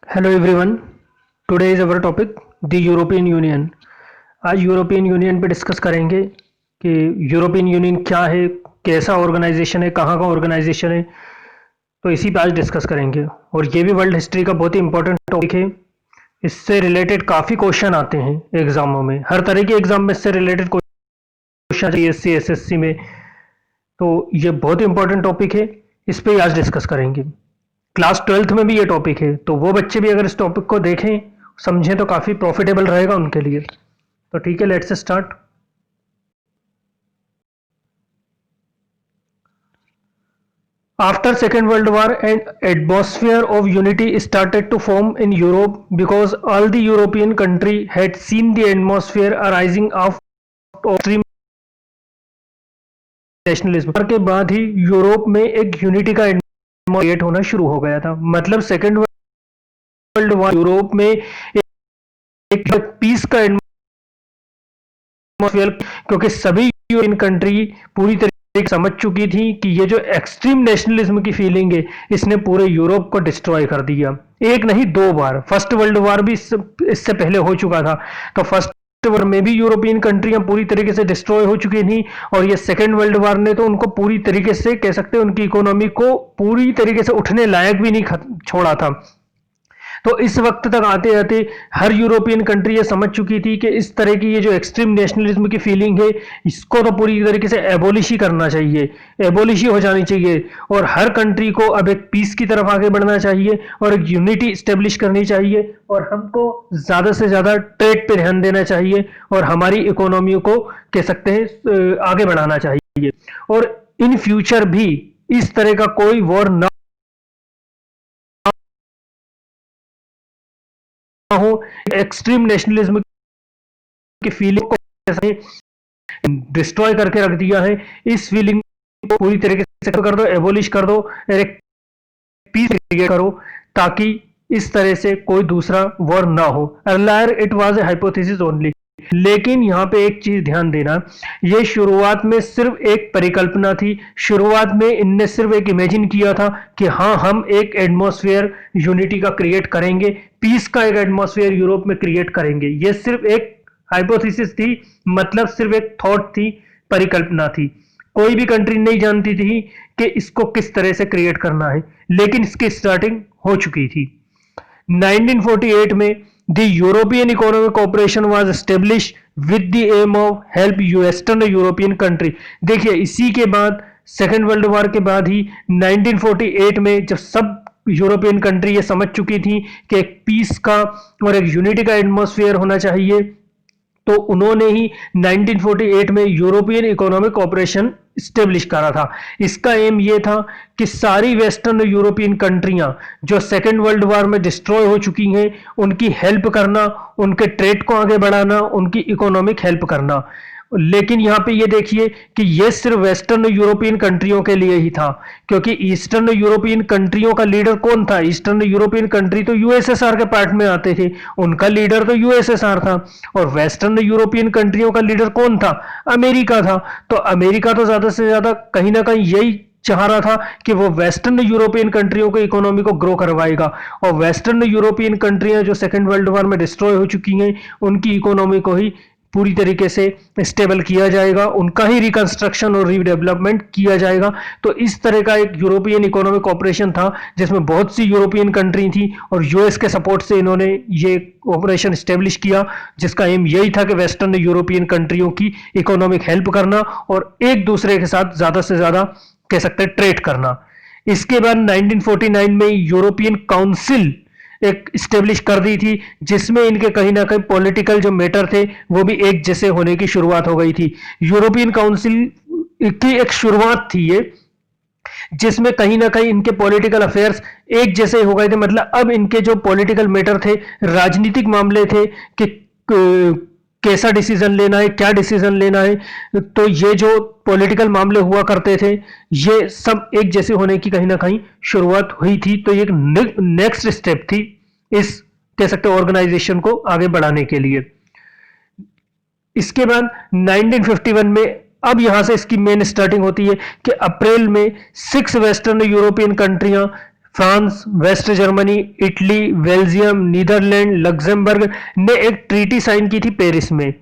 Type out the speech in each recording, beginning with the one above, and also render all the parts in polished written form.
Hello everyone. Today is our topic the European union. आज European union पे discuss करेंगे कि यूरोपियन यूनियन क्या है, कैसा ऑर्गेनाइजेशन है, कहाँ का ऑर्गेनाइजेशन है। तो इसी पे आज डिस्कस करेंगे। और ये भी वर्ल्ड हिस्ट्री का बहुत ही इंपॉर्टेंट टॉपिक है। इससे रिलेटेड काफ़ी क्वेश्चन आते हैं एग्जामों में, हर तरह के एग्जाम में इससे रिलेटेड क्वेश्चन एससी एसएससी में। तो ये बहुत ही इंपॉर्टेंट टॉपिक है, इस पे ही आज डिस्कस करेंगे। क्लास 12th में भी ये टॉपिक है, तो वो बच्चे भी अगर इस टॉपिक को देखें समझें तो काफ़ी प्रॉफिटेबल रहेगा उनके लिए। तो ठीक है, let's start. After Second World War, an atmosphere of unity started to form in Europe because all the European countries had seen the atmosphere arising of extreme nationalism के बाद ही यूरोप में एक यूनिटी का क्रिएट होना शुरू हो गया था। मतलब सेकेंड वर्ल्ड वॉर यूरोप में एक पीस का एटमॉस्फेयर, क्योंकि सभी यूरोपियन कंट्री पूरी तरीके से समझ चुकी थी कि ये जो एक्सट्रीम नेशनलिज्म की फीलिंग है इसने पूरे यूरोप को डिस्ट्रॉय कर दिया। एक नहीं, दो बार। फर्स्ट वर्ल्ड वॉर भी इससे पहले हो चुका था। तो फर्स्ट वर्ल्ड में भी यूरोपियन कंट्रियां पूरी तरीके से डिस्ट्रॉय हो चुकी थी, और ये सेकेंड वर्ल्ड वॉर ने तो उनको पूरी तरीके से, कह सकते हैं, उनकी इकोनॉमी को पूरी तरीके से उठने लायक भी नहीं छोड़ा था। तो इस वक्त तक आते आते हर यूरोपियन कंट्री ये समझ चुकी थी कि इस तरह की ये जो एक्सट्रीम नेशनलिज्म की फीलिंग है इसको तो पूरी तरीके से एबोलिश ही करना चाहिए, एबोलिश ही हो जानी चाहिए। और हर कंट्री को अब एक पीस की तरफ आगे बढ़ना चाहिए और एक यूनिटी स्टेब्लिश करनी चाहिए, और हमको ज़्यादा से ज़्यादा ट्रेड पे ध्यान देना चाहिए और हमारी इकोनॉमी को, कह सकते हैं, आगे बढ़ाना चाहिए। और इन फ्यूचर भी इस तरह का कोई वॉर ना हो। एक्सट्रीम नेशनलिज्म की फीलिंग को डिस्ट्रॉय करके रख दिया है। इस फीलिंग को पूरी तरीके से कर दो, एबोलिश कर दो, एक पीस क्रिएट करो, ताकि इस तरह से कोई दूसरा वॉर ना हो। Earlier it was a hypothesis only. लेकिन यहाँ पे एक चीज ध्यान देना, ये शुरुआत में सिर्फ एक परिकल्पना थी। शुरुआत में इनने सिर्फ एक इमेजिन किया था कि हाँ, हम एक एटमॉस्फेयर यूनिटी का क्रिएट करेंगे, पीस का एक एटमॉस्फेयर यूरोप में क्रिएट करेंगे। ये सिर्फ एक हाइपोथेसिस थी, मतलब सिर्फ एक थॉट थी, परिकल्पना थी। कोई भी कंट्री नहीं जानती थी कि इसको किस तरह से क्रिएट करना है, लेकिन इसकी स्टार्टिंग हो चुकी थी। 1948 में the European economic corporation was establish with the aim of help western European country. देखिए, इसी के बाद सेकेंड वर्ल्ड वॉर के बाद ही 1948 में जब सब यूरोपियन कंट्री ये समझ चुकी थी कि एक पीस का और एक यूनिटी का एटमॉस्फेयर होना चाहिए, तो उन्होंने ही 1948 में यूरोपियन इकोनॉमिक कॉर्पोरेशन स्टेब्लिश करा था। इसका एम ये था कि सारी वेस्टर्न यूरोपियन कंट्रियां जो सेकेंड वर्ल्ड वॉर में डिस्ट्रॉय हो चुकी हैं उनकी हेल्प करना, उनके ट्रेड को आगे बढ़ाना, उनकी इकोनॉमिक हेल्प करना। लेकिन यहाँ पे ये देखिए कि ये सिर्फ वेस्टर्न यूरोपियन कंट्रियों के लिए ही था, क्योंकि ईस्टर्न यूरोपियन कंट्रियों का लीडर कौन था? ईस्टर्न यूरोपियन कंट्री तो यूएसएसआर के पार्ट में आते थे, उनका लीडर तो यूएसएसआर था। और वेस्टर्न यूरोपियन कंट्रियों का लीडर कौन था? अमेरिका था। तो अमेरिका तो ज्यादा से ज्यादा कहीं ना कहीं यही चाह रहा था कि वो वेस्टर्न यूरोपियन कंट्रियों की इकोनॉमी को ग्रो करवाएगा, और वेस्टर्न यूरोपियन कंट्रियां जो सेकेंड वर्ल्ड वॉर में डिस्ट्रॉय हो चुकी हैं उनकी इकोनॉमी को ही पूरी तरीके से स्टेबल किया जाएगा, उनका ही रिकंस्ट्रक्शन और रीडेवलपमेंट किया जाएगा। तो इस तरह का एक यूरोपियन इकोनॉमिक ऑपरेशन था जिसमें बहुत सी यूरोपियन कंट्री थी, और यूएस के सपोर्ट से इन्होंने ये ऑपरेशन स्टेब्लिश किया, जिसका एम यही था कि वेस्टर्न यूरोपियन कंट्रियों की इकोनॉमिक हेल्प करना और एक दूसरे के साथ ज्यादा से ज्यादा, कह सकते हैं, ट्रेड करना। इसके बाद 1949 में यूरोपियन काउंसिल एक स्टेब्लिश कर दी थी, जिसमें इनके कहीं ना कहीं पॉलिटिकल जो मैटर थे वो भी एक जैसे होने की शुरुआत हो गई थी। यूरोपियन काउंसिल की एक शुरुआत थी ये, जिसमें कहीं ना कहीं इनके पॉलिटिकल अफेयर्स एक जैसे हो गए थे। मतलब अब इनके जो पॉलिटिकल मैटर थे, राजनीतिक मामले थे कि कैसा डिसीजन लेना है, क्या डिसीजन लेना है, तो ये जो पॉलिटिकल मामले हुआ करते थे ये सब एक जैसे होने की कहीं ना कहीं शुरुआत हुई थी। तो ये एक नेक्स्ट स्टेप थी इस, कह सकते हैं, ऑर्गेनाइजेशन को आगे बढ़ाने के लिए। इसके बाद 1951 में अब यहां से इसकी मेन स्टार्टिंग होती है कि अप्रैल में 6 वेस्टर्न यूरोपियन कंट्रियां France, West Germany, Italy, Belgium, Netherland, Luxembourg ने एक ट्रीटी साइन की थी पेरिस में,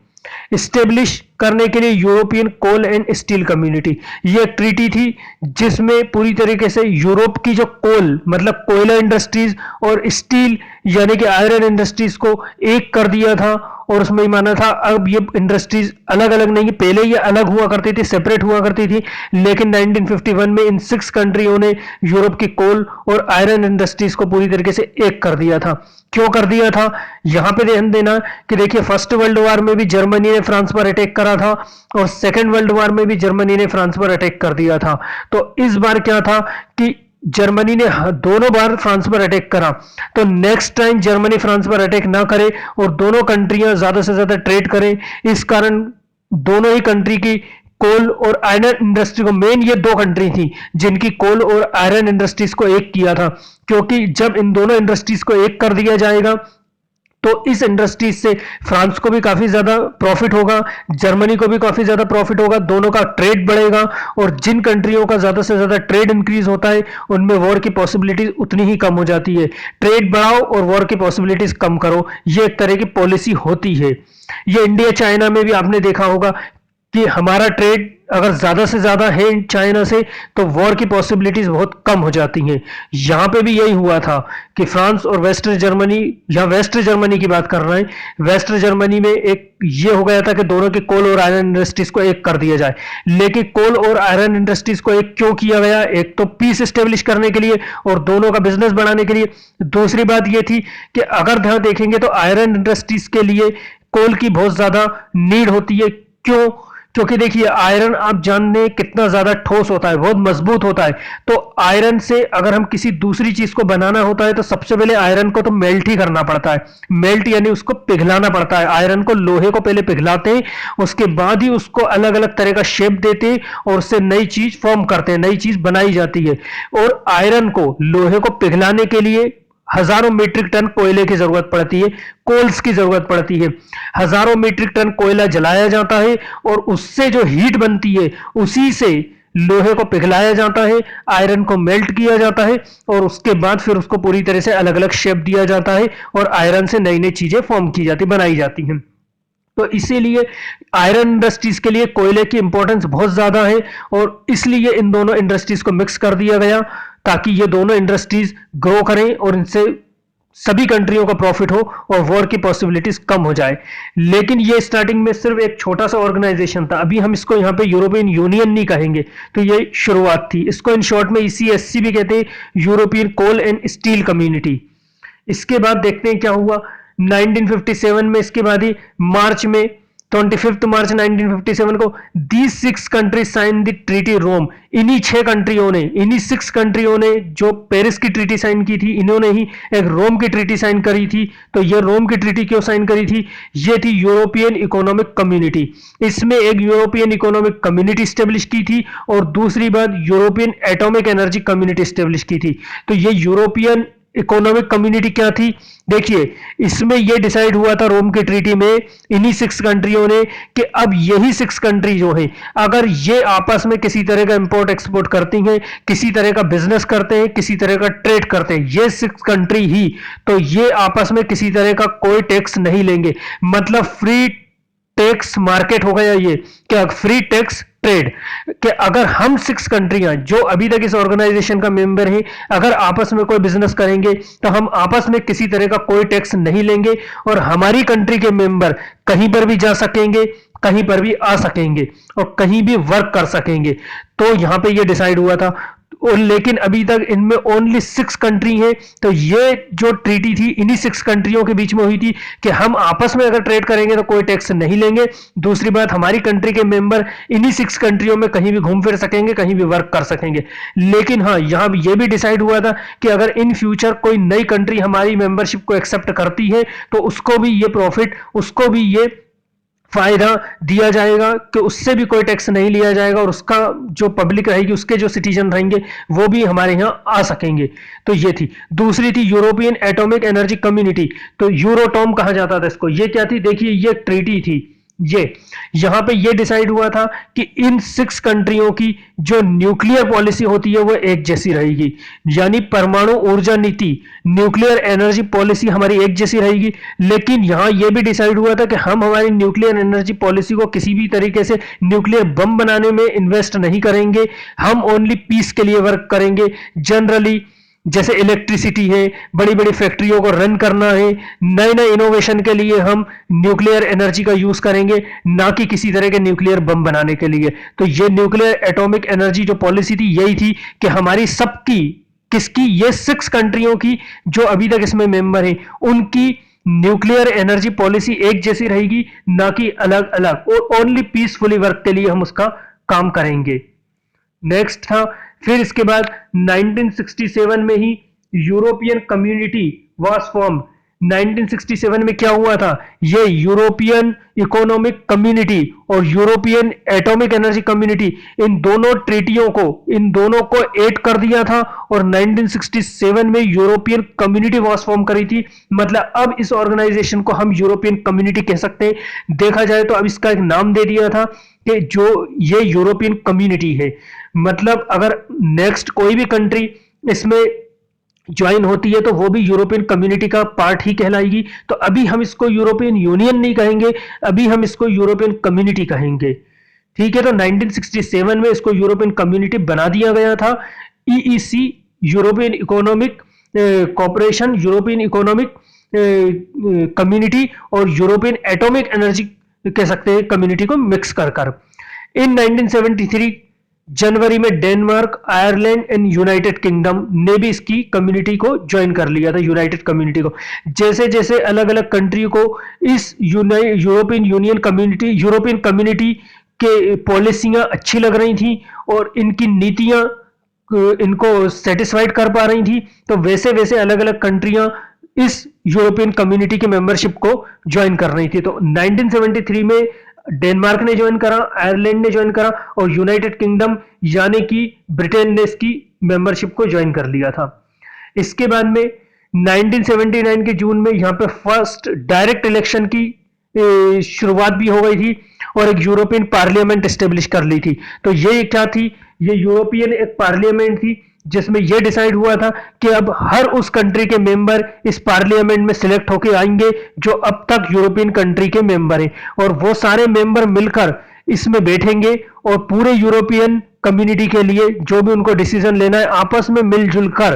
इस्टेब्लिश करने के लिए European coal and steel community. ये एक ट्रीटी थी जिसमें पूरी तरीके से यूरोप की जो कोल मतलब कोयला इंडस्ट्रीज और स्टील यानी कि आयरन इंडस्ट्रीज को एक कर दिया था, और उसमें माना था अब ये इंडस्ट्रीज अलग अलग नहीं, पहले ये अलग हुआ करती थी, सेपरेट हुआ करती थी, लेकिन 1951 में इन 6 कंट्रियों ने यूरोप की कोल और आयरन इंडस्ट्रीज को पूरी तरीके से एक कर दिया था। क्यों कर दिया था, यहां पे ध्यान देना कि देखिए फर्स्ट वर्ल्ड वॉर में भी जर्मनी ने फ्रांस पर अटैक करा था, और सेकेंड वर्ल्ड वॉर में भी जर्मनी ने फ्रांस पर अटैक कर दिया था। तो इस बार क्या था कि जर्मनी ने दोनों बार फ्रांस पर अटैक करा, तो नेक्स्ट टाइम जर्मनी फ्रांस पर अटैक ना करे और दोनों कंट्रियां ज्यादा से ज्यादा ट्रेड करें। इस कारण दोनों ही कंट्री की कोल और आयरन इंडस्ट्री को, मेन ये 2 कंट्री थी जिनकी कोल और आयरन इंडस्ट्रीज को एक किया था, क्योंकि जब इन दोनों इंडस्ट्रीज को एक कर दिया जाएगा तो इस इंडस्ट्रीज से फ्रांस को भी काफी ज्यादा प्रॉफिट होगा, जर्मनी को भी काफी ज्यादा प्रॉफिट होगा, दोनों का ट्रेड बढ़ेगा, और जिन कंट्रियों का ज्यादा से ज्यादा ट्रेड इंक्रीज होता है उनमें वॉर की पॉसिबिलिटीज उतनी ही कम हो जाती है। ट्रेड बढ़ाओ और वॉर की पॉसिबिलिटीज कम करो, ये एक तरह की पॉलिसी होती है। ये इंडिया चाइना में भी आपने देखा होगा कि हमारा ट्रेड अगर ज्यादा से ज्यादा है चाइना से तो वॉर की पॉसिबिलिटीज बहुत कम हो जाती हैं। यहां पे भी यही हुआ था कि फ्रांस और वेस्ट जर्मनी, या वेस्ट जर्मनी की बात कर रहे हैं, वेस्ट जर्मनी में एक ये हो गया था कि दोनों की कोल और आयरन इंडस्ट्रीज को एक कर दिया जाए। लेकिन कोल और आयरन इंडस्ट्रीज को एक क्यों किया गया, एक तो पीस एस्टेब्लिश करने के लिए और दोनों का बिजनेस बढ़ाने के लिए। दूसरी बात ये थी कि अगर ध्यान देखेंगे तो आयरन इंडस्ट्रीज के लिए कोल की बहुत ज्यादा नीड होती है। क्यों, क्योंकि देखिए आयरन आप जानते हैं कितना ज्यादा ठोस होता है, बहुत मजबूत होता है। तो आयरन से अगर हम किसी दूसरी चीज को बनाना होता है तो सबसे पहले आयरन को तो मेल्ट ही करना पड़ता है। मेल्ट यानी उसको पिघलाना पड़ता है। आयरन को, लोहे को पहले पिघलाते हैं, उसके बाद ही उसको अलग अलग तरह का शेप देते हैं और उससे नई चीज फॉर्म करते हैं, नई चीज बनाई जाती है। और आयरन को, लोहे को पिघलाने के लिए हजारों मीट्रिक टन कोयले की जरूरत पड़ती है, कोल्स की जरूरत पड़ती है। हजारों मीट्रिक टन कोयला जलाया जाता है और उससे जो हीट बनती है उसी से लोहे को पिघलाया जाता है, आयरन को मेल्ट किया जाता है और उसके बाद फिर उसको पूरी तरह से अलग अलग शेप दिया जाता है और आयरन से नई नई चीजें फॉर्म की जाती, बनाई जाती हैं। तो इसीलिए आयरन इंडस्ट्रीज के लिए कोयले की इंपॉर्टेंस बहुत ज्यादा है और इसलिए इन दोनों इंडस्ट्रीज को मिक्स कर दिया गया ताकि ये दोनों इंडस्ट्रीज ग्रो करें और इनसे सभी कंट्रियों का प्रॉफिट हो और वॉर की पॉसिबिलिटीज कम हो जाए। लेकिन ये स्टार्टिंग में सिर्फ एक छोटा सा ऑर्गेनाइजेशन था, अभी हम इसको यहाँ पे यूरोपियन यूनियन नहीं कहेंगे, तो ये शुरुआत थी। इसको इन शॉर्ट में ECSC भी कहते हैं, European coal and steel community. इसके बाद देखते हैं क्या हुआ 1957 में। इसके बाद ही मार्च में 25 मार्च 1957 को these 6 countries sign the treaty Rome. इन्हीं 6 कंट्रियों ने, इन्हीं 6 कंट्रियों ने जो पेरिस की ट्रीटी साइन की थी, इन्होंने ही एक रोम की ट्रीटी साइन करी थी। तो ये रोम की ट्रीटी क्यों साइन करी थी, ये थी यूरोपियन इकोनॉमिक कम्युनिटी। इसमें एक यूरोपियन इकोनॉमिक कम्युनिटी स्टेब्लिश की थी और दूसरी बात European atomic energy community establish की थी। तो ये यूरोपियन इकोनॉमिक कम्युनिटी क्या थी, देखिए इसमें यह डिसाइड हुआ था रोम की ट्रीटी में इन्हीं 6 कंट्रियों ने कि अब यही 6 कंट्री जो है अगर ये आपस में किसी तरह का इंपोर्ट एक्सपोर्ट करती हैं, किसी तरह का बिजनेस करते हैं, किसी तरह का ट्रेड करते हैं, ये 6 कंट्री ही, तो ये आपस में किसी तरह का कोई टैक्स नहीं लेंगे। मतलब फ्री टैक्स मार्केट हो गया ये, क्या फ्री टैक्स ट्रेड। कि अगर हम 6 कंट्रियां जो अभी तक इस ऑर्गेनाइजेशन का मेंबर हैं, अगर आपस में कोई बिजनेस करेंगे तो हम आपस में किसी तरह का कोई टैक्स नहीं लेंगे और हमारी कंट्री के मेंबर कहीं पर भी जा सकेंगे, कहीं पर भी आ सकेंगे और कहीं भी वर्क कर सकेंगे। तो यहां पे ये डिसाइड हुआ था। और लेकिन अभी तक इनमें ओनली 6 कंट्री हैं। तो ये जो ट्रीटी थी इन्हीं 6 कंट्रियों के बीच में हुई थी कि हम आपस में अगर ट्रेड करेंगे तो कोई टैक्स नहीं लेंगे। दूसरी बात, हमारी कंट्री के मेंबर इन्हीं 6 कंट्रियों में कहीं भी घूम फिर सकेंगे, कहीं भी वर्क कर सकेंगे। लेकिन हाँ, यहां ये भी डिसाइड हुआ था कि अगर इन फ्यूचर कोई नई कंट्री हमारी मेंबरशिप को एक्सेप्ट करती है तो उसको भी ये प्रॉफिट, उसको भी ये फायदा दिया जाएगा कि उससे भी कोई टैक्स नहीं लिया जाएगा और उसका जो पब्लिक रहेगी, उसके जो सिटीजन रहेंगे वो भी हमारे यहाँ आ सकेंगे। तो ये थी। दूसरी थी यूरोपियन एटॉमिक एनर्जी कम्युनिटी। तो यूरोटॉम कहा जाता था इसको। ये क्या थी, देखिए ये ट्रीटी थी ये यहां पे ये डिसाइड हुआ था कि इन 6 कंट्रियों की जो न्यूक्लियर पॉलिसी होती है वो एक जैसी रहेगी, यानी परमाणु ऊर्जा नीति, न्यूक्लियर एनर्जी पॉलिसी हमारी एक जैसी रहेगी। लेकिन यहां ये भी डिसाइड हुआ था कि हम हमारी न्यूक्लियर एनर्जी पॉलिसी को किसी भी तरीके से न्यूक्लियर बम बनाने में इन्वेस्ट नहीं करेंगे, हम ओनली पीस के लिए वर्क करेंगे। जनरली जैसे इलेक्ट्रिसिटी है, बड़ी बड़ी फैक्ट्रियों को रन करना है, नए नए इनोवेशन के लिए हम न्यूक्लियर एनर्जी का यूज करेंगे, ना कि किसी तरह के न्यूक्लियर बम बनाने के लिए। तो ये न्यूक्लियर एटॉमिक एनर्जी जो पॉलिसी थी यही थी कि हमारी सबकी, किसकी, ये 6 कंट्रियों की जो अभी तक इसमें मेंबर है, उनकी न्यूक्लियर एनर्जी पॉलिसी एक जैसी रहेगी, ना कि अलग अलग, और ओनली पीसफुली वर्क के लिए हम उसका काम करेंगे। नेक्स्ट था, फिर इसके बाद 1967 में ही यूरोपियन कम्युनिटी वाज फॉर्म। 1967 में क्या हुआ था, ये यूरोपियन इकोनॉमिक कम्युनिटी और यूरोपियन एटॉमिक एनर्जी कम्युनिटी, इन दोनों ट्रीटियों को, इन दोनों को ऐड कर दिया था और 1967 में यूरोपियन कम्युनिटी वाज फॉर्म करी थी। मतलब अब इस ऑर्गेनाइजेशन को हम यूरोपियन कम्युनिटी कह सकते हैं। देखा जाए तो अब इसका एक नाम दे दिया था कि जो ये यूरोपियन कम्युनिटी है। मतलब अगर नेक्स्ट कोई भी कंट्री इसमें ज्वाइन होती है तो वो भी यूरोपियन कम्युनिटी का पार्ट ही कहलाएगी। तो अभी हम इसको यूरोपियन यूनियन नहीं कहेंगे, अभी हम इसको यूरोपियन कम्युनिटी कहेंगे। ठीक है, तो 1967 में इसको यूरोपियन कम्युनिटी बना दिया गया था। EEC, European economic corporation, European economic community और यूरोपियन एटॉमिक एनर्जी कह सकते हैं कम्युनिटी को मिक्स कर कर। इन 1973 जनवरी में Denmark, Ireland and United kingdom ने भी इसकी कम्युनिटी को ज्वाइन कर लिया था, यूनाइटेड कम्युनिटी को। जैसे जैसे अलग अलग कंट्री को इस European union community, European community के पॉलिसियां अच्छी लग रही थी और इनकी नीतियां इनको सेटिस्फाइड कर पा रही थी, तो वैसे वैसे अलग अलग कंट्रियां इस यूरोपियन कम्युनिटी के मेंबरशिप को ज्वाइन कर रही थी। तो 1973 में डेनमार्क ने ज्वाइन करा, आयरलैंड ने ज्वाइन करा और यूनाइटेड किंगडम यानी कि ब्रिटेन ने इसकी मेंबरशिप को ज्वाइन कर लिया था। इसके बाद में 1979 के जून में यहां पे फर्स्ट डायरेक्ट इलेक्शन की शुरुआत भी हो गई थी और एक यूरोपियन पार्लियामेंट एस्टेब्लिश कर ली थी। तो ये क्या थी, ये यूरोपियन एक पार्लियामेंट थी जिसमें यह डिसाइड हुआ था कि अब हर उस कंट्री के मेंबर इस पार्लियामेंट में सिलेक्ट होकर आएंगे जो अब तक यूरोपियन कंट्री के मेंबर हैं, और वो सारे मेंबर मिलकर इसमें बैठेंगे और पूरे यूरोपियन कम्युनिटी के लिए जो भी उनको डिसीजन लेना है आपस में मिलजुल कर,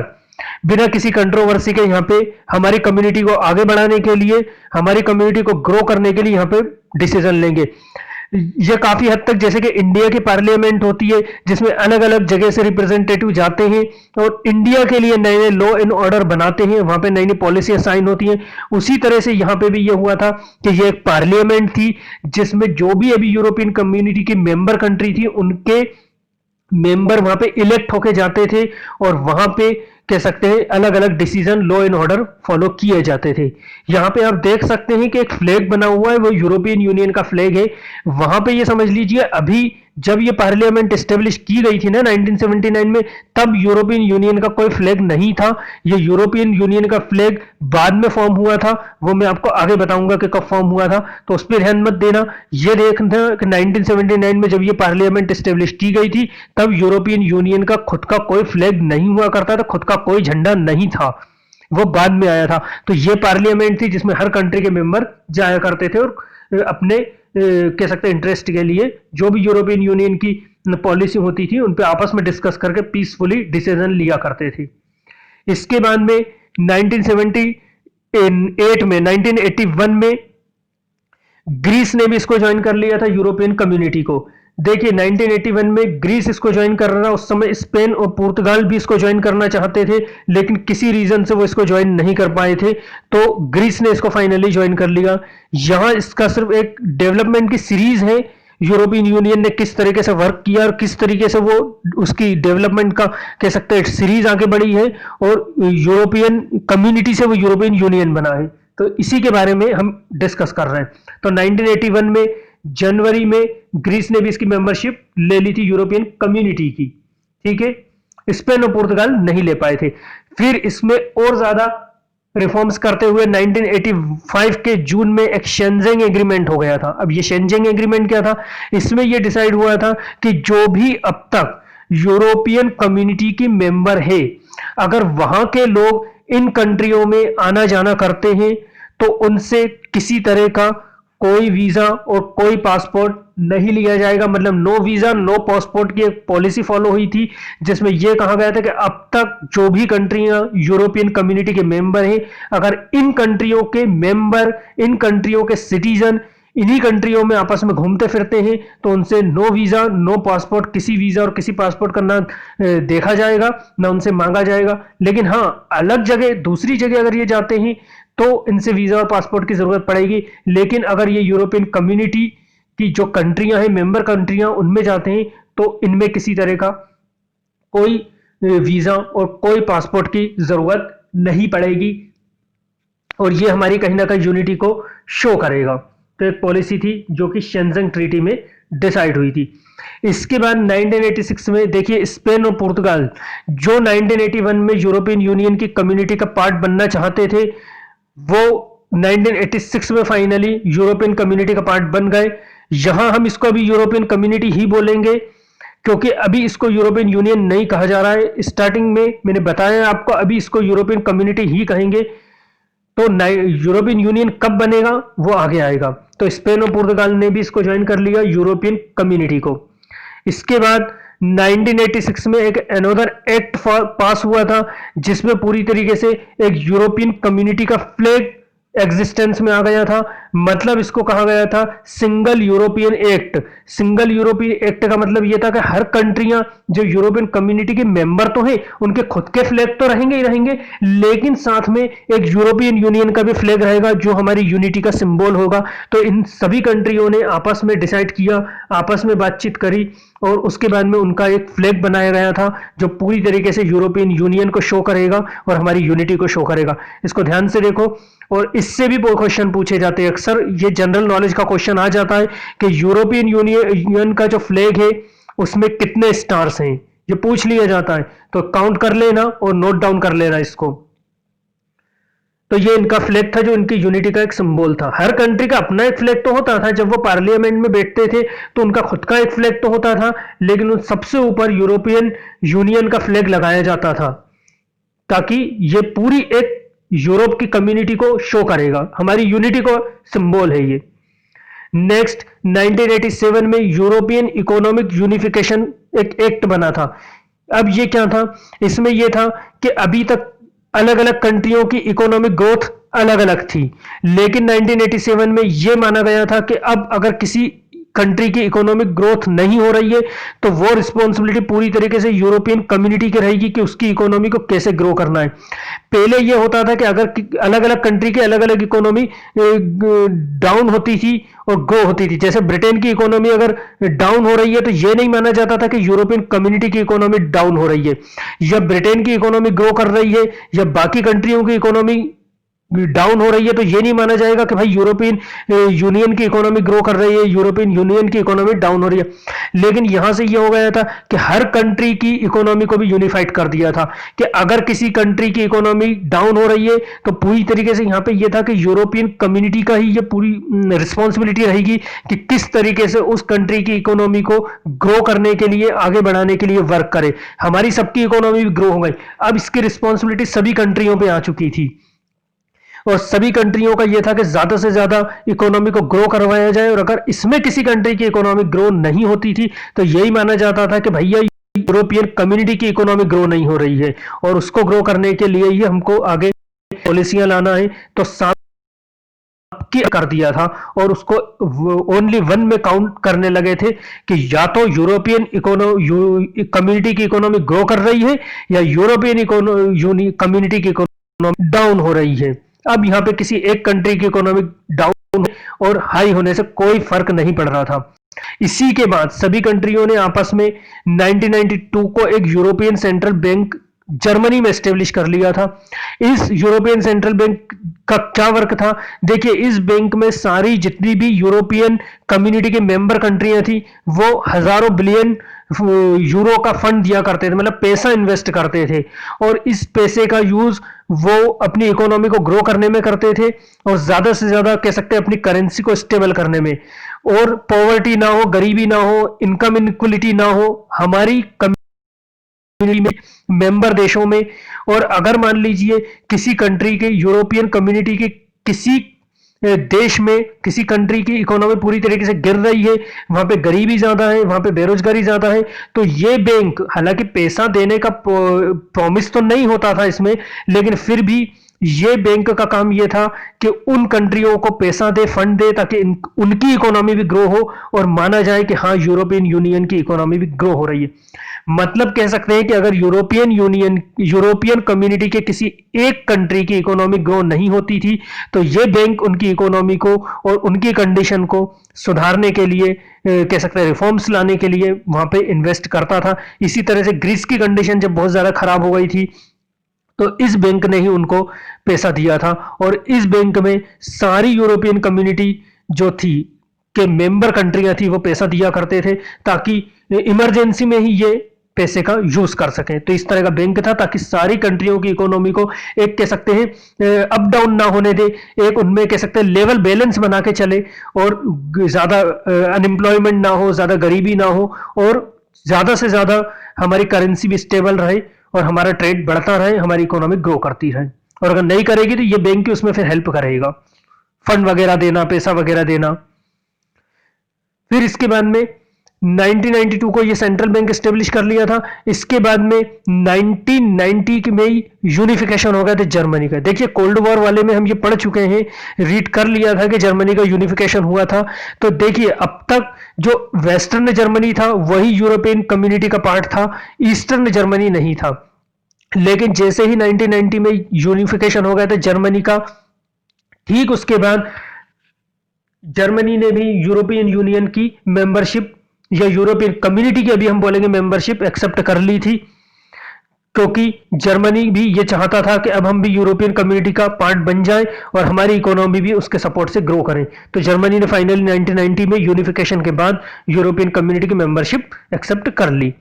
बिना किसी कंट्रोवर्सी के यहाँ पे हमारी कम्युनिटी को आगे बढ़ाने के लिए, हमारी कम्युनिटी को ग्रो करने के लिए यहाँ पे डिसीजन लेंगे। ये काफी हद तक जैसे कि इंडिया की पार्लियामेंट होती है जिसमें अलग अलग जगह से रिप्रेजेंटेटिव जाते हैं और इंडिया के लिए नए नए लॉ एंड ऑर्डर बनाते हैं, वहां पे नई नई पॉलिसी साइन होती हैं। उसी तरह से यहाँ पे भी ये हुआ था कि ये एक पार्लियामेंट थी जिसमें जो भी अभी यूरोपियन कम्युनिटी की मेंबर कंट्री थी उनके मेंबर वहां पे इलेक्ट होके जाते थे और वहां पे कह सकते हैं अलग अलग decision, law and order follow किए जाते थे। यहाँ पे आप देख सकते हैं कि एक फ्लैग बना हुआ है, वो यूरोपियन यूनियन का फ्लैग है। वहां पे ये समझ लीजिए अभी जब ये पार्लियामेंट एस्टेब्लिश की गई थी ना 1979 में, तब यूरोपियन यूनियन का कोई फ्लैग नहीं था। ये यूरोपियन यूनियन का फ्लैग बाद में फॉर्म हुआ था, वो मैं आपको आगे बताऊंगा कि कब फॉर्म हुआ था, तो उस पर ध्यान मत देना। ये देखना कि 1979 में जब ये पार्लियामेंट एस्टेब्लिश की गई थी तब यूरोपियन यूनियन का खुद का कोई फ्लैग नहीं हुआ करता था, खुद का कोई झंडा नहीं था, वो बाद में आया था। तो ये पार्लियामेंट थी जिसमें हर कंट्री के मेंबर जाया करते थे और अपने कह सकते हैं इंटरेस्ट के लिए जो भी यूरोपियन यूनियन की पॉलिसी होती थी उन पे आपस में डिस्कस करके पीसफुली डिसीजन लिया करते थे। इसके बाद में 1981 में ग्रीस ने भी इसको ज्वाइन कर लिया था यूरोपियन कम्युनिटी को। देखिए 1981 में ग्रीस इसको ज्वाइन कर रहा, उस समय स्पेन और पुर्तगाल भी इसको ज्वाइन करना चाहते थे लेकिन किसी रीजन से वो इसको ज्वाइन नहीं कर पाए थे, तो ग्रीस ने इसको फाइनली ज्वाइन कर लिया। यहां इसका सिर्फ एक डेवलपमेंट की सीरीज है, यूरोपियन यूनियन ने किस तरीके से वर्क किया और किस तरीके से वो उसकी डेवलपमेंट का कह सकते हैं सीरीज आगे बढ़ी है और यूरोपियन कम्युनिटी से वो यूरोपियन यूनियन बना है, तो इसी के बारे में हम डिस्कस कर रहे हैं। तो 1981 में जनवरी में ग्रीस ने भी इसकी मेंबरशिप ले ली थी यूरोपियन कम्युनिटी की। ठीक है, स्पेन और पुर्तगाल नहीं ले पाए थे। फिर इसमें और ज्यादा रिफॉर्म्स करते हुए 1985 के जून में एक शेंजेंग एग्रीमेंट हो गया था। अब ये शेंजेंग एग्रीमेंट क्या था? इसमें ये डिसाइड हुआ था कि जो भी अब तक यूरोपियन कम्युनिटी की मेंबर है, अगर वहां के लोग इन कंट्रियों में आना जाना करते हैं तो उनसे किसी तरह का कोई वीजा और कोई पासपोर्ट नहीं लिया जाएगा। मतलब नो वीजा नो पासपोर्ट की एक पॉलिसी फॉलो हुई थी, जिसमें यह कहा गया था कि अब तक जो भी कंट्रियां यूरोपियन कम्युनिटी के मेंबर हैं, अगर इन कंट्रियों के मेंबर, इन कंट्रियों के सिटीजन इन्हीं कंट्रियों में आपस में घूमते फिरते हैं तो उनसे नो वीजा नो पासपोर्ट, किसी वीजा और किसी पासपोर्ट का ना देखा जाएगा, ना उनसे मांगा जाएगा। लेकिन हाँ, अलग जगह, दूसरी जगह अगर ये जाते हैं तो इनसे वीजा और पासपोर्ट की जरूरत पड़ेगी। लेकिन अगर ये यूरोपियन कम्युनिटी की जो कंट्रियां हैं, मेंबर कंट्रियां, उनमें जाते हैं तो इनमें किसी तरह का कोई वीजा और कोई पासपोर्ट की जरूरत नहीं पड़ेगी। और ये हमारी कहीं ना कहीं यूनिटी को शो करेगा। तो एक पॉलिसी थी जो कि शेंजेंग ट्रीटी में डिसाइड हुई थी। इसके बाद 1986 में देखिए, स्पेन और पुर्तगाल जो 1981 में यूरोपियन यूनियन की कम्युनिटी का पार्ट बनना चाहते थे, वो 1986 में फाइनली यूरोपियन कम्युनिटी का पार्ट बन गए। यहां हम इसको अभी यूरोपियन कम्युनिटी ही बोलेंगे, क्योंकि अभी इसको यूरोपियन यूनियन नहीं कहा जा रहा है। स्टार्टिंग में मैंने बताया आपको, अभी इसको यूरोपियन कम्युनिटी ही कहेंगे। तो यूरोपियन यूनियन कब बनेगा वो आगे आएगा। तो स्पेन और पुर्तगाल ने भी इसको ज्वाइन कर लिया, यूरोपियन कम्युनिटी को। इसके बाद 1986 में एक अनदर एक्ट पास हुआ था, जिसमें पूरी तरीके से एक यूरोपियन कम्युनिटी का फ्लैग एग्जिस्टेंस में आ गया था। मतलब इसको कहा गया था single European act. Single European act का मतलब यह था कि हर कंट्रियां जो यूरोपियन कम्युनिटी के मेंबर तो हैं, उनके खुद के फ्लैग तो रहेंगे ही रहेंगे, लेकिन साथ में एक यूरोपियन यूनियन का भी फ्लैग रहेगा जो हमारी यूनिटी का सिंबल होगा। तो इन सभी कंट्रियों ने आपस में डिसाइड किया, आपस में बातचीत करी, और उसके बाद में उनका एक फ्लैग बनाया गया था जो पूरी तरीके से यूरोपियन यूनियन को शो करेगा और हमारी यूनिटी को शो करेगा। इसको ध्यान से देखो। और इससे भी क्वेश्चन पूछे जाते हैं अक्सर, ये जनरल नॉलेज का क्वेश्चन आ जाता है कि यूरोपियन यूनियन का जो फ्लैग है उसमें कितने स्टार्स हैं, ये पूछ लिया जाता है। तो काउंट कर लेना और नोट डाउन कर लेना इसको। तो ये इनका फ्लैग था जो इनकी यूनिटी का एक सिंबल था। हर कंट्री का अपना एक फ्लैग तो होता था, जब वो पार्लियामेंट में बैठते थे तो उनका खुद का एक फ्लैग तो होता था, लेकिन उन सबसे ऊपर यूरोपियन यूनियन का फ्लैग लगाया जाता था, ताकि ये पूरी एक यूरोप की कम्युनिटी को शो करेगा, हमारी यूनिटी को सिंबल है ये। नेक्स्ट 1987 में यूरोपियन इकोनॉमिक यूनिफिकेशन एक एक्ट बना था। अब ये क्या था? इसमें यह था कि अभी तक अलग अलग कंट्रियों की इकोनॉमिक ग्रोथ अलग अलग थी, लेकिन 1987 में यह माना गया था कि अब अगर किसी कंट्री की इकोनॉमिक ग्रोथ नहीं हो रही है तो वो रिस्पॉन्सिबिलिटी पूरी तरीके से यूरोपियन कम्युनिटी की रहेगी कि उसकी इकोनॉमी को कैसे ग्रो करना है। पहले यह होता था कि अगर अलग अलग कंट्री की अलग अलग इकोनॉमी डाउन होती थी और ग्रो होती थी, जैसे ब्रिटेन की इकोनॉमी अगर डाउन हो रही है तो यह नहीं माना जाता था कि यूरोपियन कम्युनिटी की इकोनॉमी डाउन हो रही है, या ब्रिटेन की इकोनॉमी ग्रो कर रही है या बाकी कंट्रियों की इकोनॉमी डाउन हो रही है तो ये नहीं माना जाएगा कि भाई यूरोपियन यूनियन की इकोनॉमी ग्रो कर रही है, यूरोपियन यूनियन की इकोनॉमी डाउन हो रही है। लेकिन यहां से ये हो गया था कि हर कंट्री की इकोनॉमी को भी यूनिफाइड कर दिया था कि अगर किसी कंट्री की इकोनॉमी डाउन हो रही है तो पूरी तरीके से यहां पे ये था कि यूरोपियन कम्युनिटी का ही ये पूरी रिस्पॉन्सिबिलिटी रहेगी कि किस तरीके से उस कंट्री की इकोनॉमी को ग्रो करने के लिए, आगे बढ़ाने के लिए वर्क करे। हमारी सबकी इकोनॉमी भी ग्रो हो गई, अब इसकी रिस्पॉन्सिबिलिटी सभी कंट्रियों पर आ चुकी थी और सभी कंट्रियों का यह था कि ज्यादा से ज्यादा इकोनॉमी को ग्रो करवाया जाए। और अगर इसमें किसी कंट्री की इकोनॉमी ग्रो नहीं होती थी तो यही माना जाता था कि भैया यूरोपियन कम्युनिटी की इकोनॉमी ग्रो नहीं हो रही है और उसको ग्रो करने के लिए ही हमको आगे पॉलिसियां लाना है। तो कर दिया था और उसको ओनली वन में काउंट करने लगे थे कि या तो यूरोपियन कम्युनिटी की इकोनॉमी ग्रो कर रही है या यूरोपियन कम्युनिटी की इकोनॉमी डाउन हो रही है। अब यहां पे किसी एक कंट्री की इकोनॉमी डाउन और हाई होने से कोई फर्क नहीं पड़ रहा था। इसी के बाद सभी कंट्रियों ने आपस में 1992 को एक यूरोपियन सेंट्रल बैंक जर्मनी में एस्टेब्लिश कर लिया था। इस यूरोपियन सेंट्रल बैंक का क्या वर्क था? देखिए, इस बैंक में सारी जितनी भी यूरोपियन कम्युनिटी के मेंबर कंट्रियां थी वो हजारों बिलियन यूरो का फंड दिया करते थे, मतलब पैसा इन्वेस्ट करते थे, और इस पैसे का यूज वो अपनी इकोनॉमी को ग्रो करने में करते थे, और ज्यादा से ज्यादा कह सकते हैं अपनी करेंसी को स्टेबल करने में, और पॉवर्टी ना हो, गरीबी ना हो, इनकम इनक्वलिटी ना हो हमारी में, मेंबर देशों में। और अगर मान लीजिए किसी कंट्री के, यूरोपियन कम्युनिटी के किसी देश में, किसी कंट्री की इकोनॉमी पूरी तरीके से गिर रही है, वहां पे गरीबी ज्यादा है, वहां पे बेरोजगारी ज्यादा है, तो ये बैंक, हालांकि पैसा देने का प्रॉमिस तो नहीं होता था इसमें, लेकिन फिर भी ये बैंक का काम ये था कि उन कंट्रियों को पैसा दे, फंड दे, ताकि उनकी इकोनॉमी भी ग्रो हो और माना जाए कि हाँ यूरोपियन यूनियन की इकोनॉमी भी ग्रो हो रही है। मतलब कह सकते हैं कि अगर यूरोपियन कम्युनिटी के किसी एक कंट्री की इकोनॉमी ग्रो नहीं होती थी, तो ये बैंक उनकी इकोनॉमी को और उनकी कंडीशन को सुधारने के लिए, कह सकते हैं रिफॉर्म्स लाने के लिए वहां पे इन्वेस्ट करता था। इसी तरह से ग्रीस की कंडीशन जब बहुत ज्यादा खराब हो गई थी, तो इस बैंक ने ही उनको पैसा दिया था, और इस बैंक में सारी यूरोपियन कम्युनिटी जो थी के मेंबर कंट्रियां थी वो पैसा दिया करते थे, ताकि इमरजेंसी में ही ये पैसे का यूज कर सकें। तो इस तरह का बैंक था, ताकि सारी कंट्रियों की इकोनॉमी को एक कह सकते हैं अप डाउन ना होने दे, एक उनमें कह सकते हैं लेवल बैलेंस बना के चले, और ज्यादा अनएम्प्लॉयमेंट ना हो, ज्यादा गरीबी ना हो, और ज्यादा से ज्यादा हमारी करेंसी भी स्टेबल रहे, और हमारा ट्रेड बढ़ता रहे, हमारी इकोनॉमी ग्रो करती रहे। और अगर नहीं करेगी तो ये बैंक उसमें फिर हेल्प करेगा, फंड वगैरह देना, पैसा वगैरह देना। फिर इसके बाद में 1992 को ये सेंट्रल बैंक एस्टेब्लिश कर लिया था। इसके बाद में 1990 में यूनिफिकेशन हो गया था जर्मनी का। देखिए कोल्ड वॉर वाले में हम ये पढ़ चुके हैं, रीड कर लिया था कि जर्मनी का यूनिफिकेशन हुआ था। तो देखिए अब तक जो वेस्टर्न जर्मनी था वही यूरोपियन कम्युनिटी का पार्ट था, ईस्टर्न जर्मनी नहीं था। लेकिन जैसे ही 1990 में यूनिफिकेशन हो गया था जर्मनी का, ठीक उसके बाद जर्मनी ने भी यूरोपियन यूनियन की मेंबरशिप, या यूरोपियन कम्युनिटी की अभी हम बोलेंगे मेंबरशिप, एक्सेप्ट कर ली थी, क्योंकि जर्मनी भी ये चाहता था कि अब हम भी यूरोपियन कम्युनिटी का पार्ट बन जाएं और हमारी इकोनॉमी भी उसके सपोर्ट से ग्रो करें। तो जर्मनी ने फाइनली 1990 में यूनिफिकेशन के बाद यूरोपियन कम्युनिटी की मेंबरशिप एक्सेप्ट कर ली।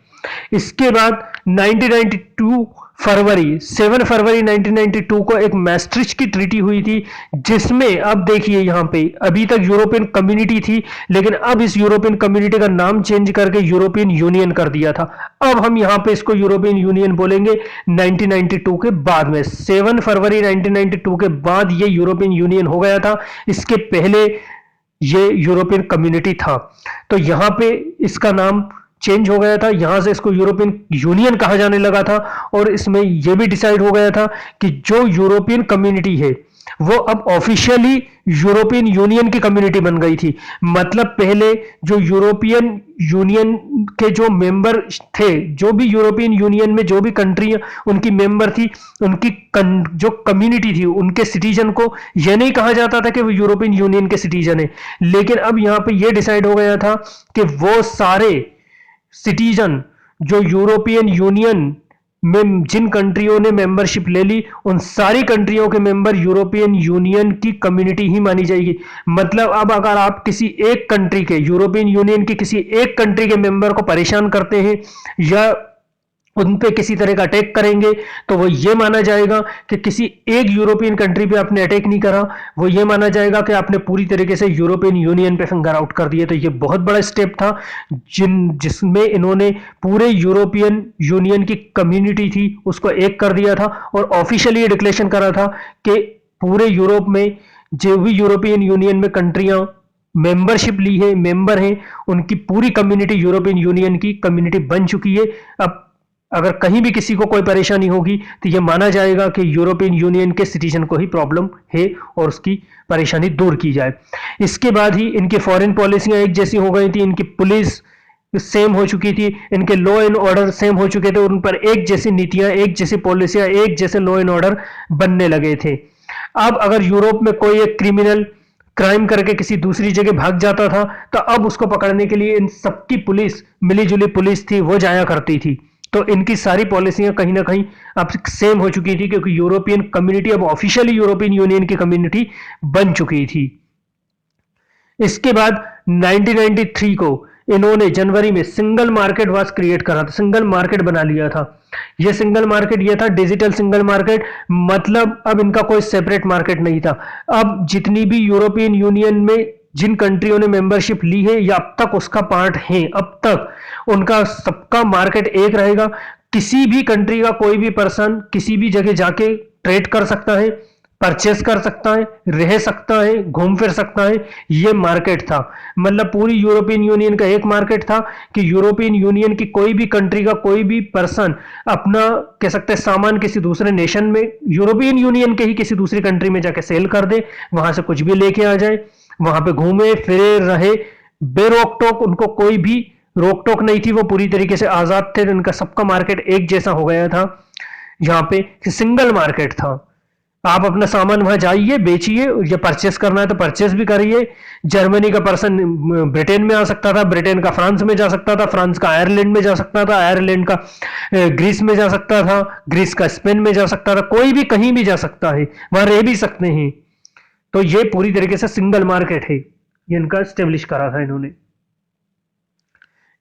इसके बाद 1992 फरवरी 7 फरवरी 1992 को एक मैस्ट्रिच की ट्रीटी हुई थी, जिसमें अब देखिए यहां पे अभी तक यूरोपियन कम्युनिटी थी, लेकिन अब इस यूरोपियन कम्युनिटी का नाम चेंज करके यूरोपियन यूनियन कर दिया था। अब हम यहां पे इसको यूरोपियन यूनियन बोलेंगे 1992 के बाद में। 7 फरवरी 1992 के बाद ये यूरोपियन यूनियन हो गया था, इसके पहले ये यूरोपियन कम्युनिटी था। तो यहां पे इसका नाम चेंज हो गया था, यहां से इसको यूरोपियन यूनियन कहा जाने लगा था, और इसमें यह भी डिसाइड हो गया था कि जो यूरोपियन कम्युनिटी है वो अब ऑफिशियली यूरोपियन यूनियन की कम्युनिटी बन गई थी। मतलब पहले जो यूरोपियन यूनियन के जो मेंबर थे, जो भी यूरोपियन यूनियन में जो भी कंट्री उनकी मेंबर थी, उनकी जो कम्युनिटी थी, उनके सिटीजन को यह नहीं कहा जाता था कि वो यूरोपियन यूनियन के सिटीजन है। लेकिन अब यहां पे यह डिसाइड हो गया था कि वो सारे सिटीजन जो यूरोपियन यूनियन में जिन कंट्रियों ने मेंबरशिप ले ली, उन सारी कंट्रियों के मेंबर यूरोपियन यूनियन की कम्युनिटी ही मानी जाएगी। मतलब अब अगर आप किसी एक कंट्री के, यूरोपियन यूनियन की किसी एक कंट्री के मेंबर को परेशान करते हैं या उन पे किसी तरह का अटैक करेंगे, तो वो ये माना जाएगा कि किसी एक यूरोपियन कंट्री पे आपने अटैक नहीं करा, वो ये माना जाएगा कि आपने पूरी तरीके से यूरोपियन यूनियन पे फिंगर आउट कर दिए। तो ये बहुत बड़ा स्टेप था जिसमें इन्होंने पूरे यूरोपियन यूनियन की कम्युनिटी थी उसको एक कर दिया था, और ऑफिशियली ये डिक्लेरेशन करा था कि पूरे यूरोप में जो भी यूरोपियन यूनियन में कंट्रियां मेंबरशिप ली है, मेंबर हैं, उनकी पूरी कम्युनिटी यूरोपियन यूनियन की कम्युनिटी बन चुकी है। अब अगर कहीं भी किसी को कोई परेशानी होगी तो यह माना जाएगा कि यूरोपियन यूनियन के सिटीजन को ही प्रॉब्लम है और उसकी परेशानी दूर की जाए। इसके बाद ही इनकी फॉरेन पॉलिसियां एक जैसी हो गई थी, इनकी पुलिस सेम हो चुकी थी, इनके लॉ एंड ऑर्डर सेम हो चुके थे, उन पर एक जैसी नीतियां, एक जैसी पॉलिसियां, एक जैसे लॉ एंड ऑर्डर बनने लगे थे। अब अगर यूरोप में कोई एक क्रिमिनल क्राइम करके किसी दूसरी जगह भाग जाता था, तो अब उसको पकड़ने के लिए इन सबकी पुलिस, मिलीजुली पुलिस थी, वो जाया करती थी। तो इनकी सारी पॉलिसियां कहीं ना कहीं अब सेम हो चुकी थी, क्योंकि यूरोपियन कम्युनिटी अब ऑफिशियली यूरोपियन यूनियन की कम्युनिटी बन चुकी थी। इसके बाद 1993 को इन्होंने जनवरी में सिंगल मार्केट वाज क्रिएट करा था, सिंगल मार्केट बना लिया था। ये सिंगल मार्केट ये था डिजिटल सिंगल मार्केट, मतलब अब इनका कोई सेपरेट मार्केट नहीं था। अब जितनी भी यूरोपियन यूनियन में जिन कंट्रियों ने मेंबरशिप ली है या अब तक उसका पार्ट है, अब तक उनका सबका मार्केट एक रहेगा। किसी भी कंट्री का कोई भी पर्सन किसी भी जगह जाके ट्रेड कर सकता है, परचेस कर सकता है, रह सकता है, घूम फिर सकता है। ये मार्केट था, मतलब पूरी यूरोपियन यूनियन का एक मार्केट था कि यूरोपियन यूनियन की कोई भी कंट्री का कोई भी पर्सन अपना कह सकते हैं सामान किसी दूसरे नेशन में, यूरोपियन यूनियन के ही किसी दूसरी कंट्री में जाके सेल कर दे, वहां से कुछ भी लेके आ जाए, वहां पे घूमे फिरे रहे बेरोक टोक, उनको कोई भी रोक टोक नहीं थी, वो पूरी तरीके से आजाद थे। इनका सबका मार्केट एक जैसा हो गया था। यहाँ पे सिंगल मार्केट था, आप अपना सामान वहां जाइए, बेचिए, या परचेस करना है तो परचेस भी करिए। जर्मनी का पर्सन ब्रिटेन में आ सकता था, ब्रिटेन का फ्रांस में जा सकता था, फ्रांस का आयरलैंड में जा सकता था, आयरलैंड का ग्रीस में जा सकता था, ग्रीस का स्पेन में जा सकता था, कोई भी कहीं भी जा सकता है, वहां रह भी सकते हैं। तो ये पूरी तरीके से सिंगल मार्केट है, ये इनका स्टेब्लिश करा था इन्होंने।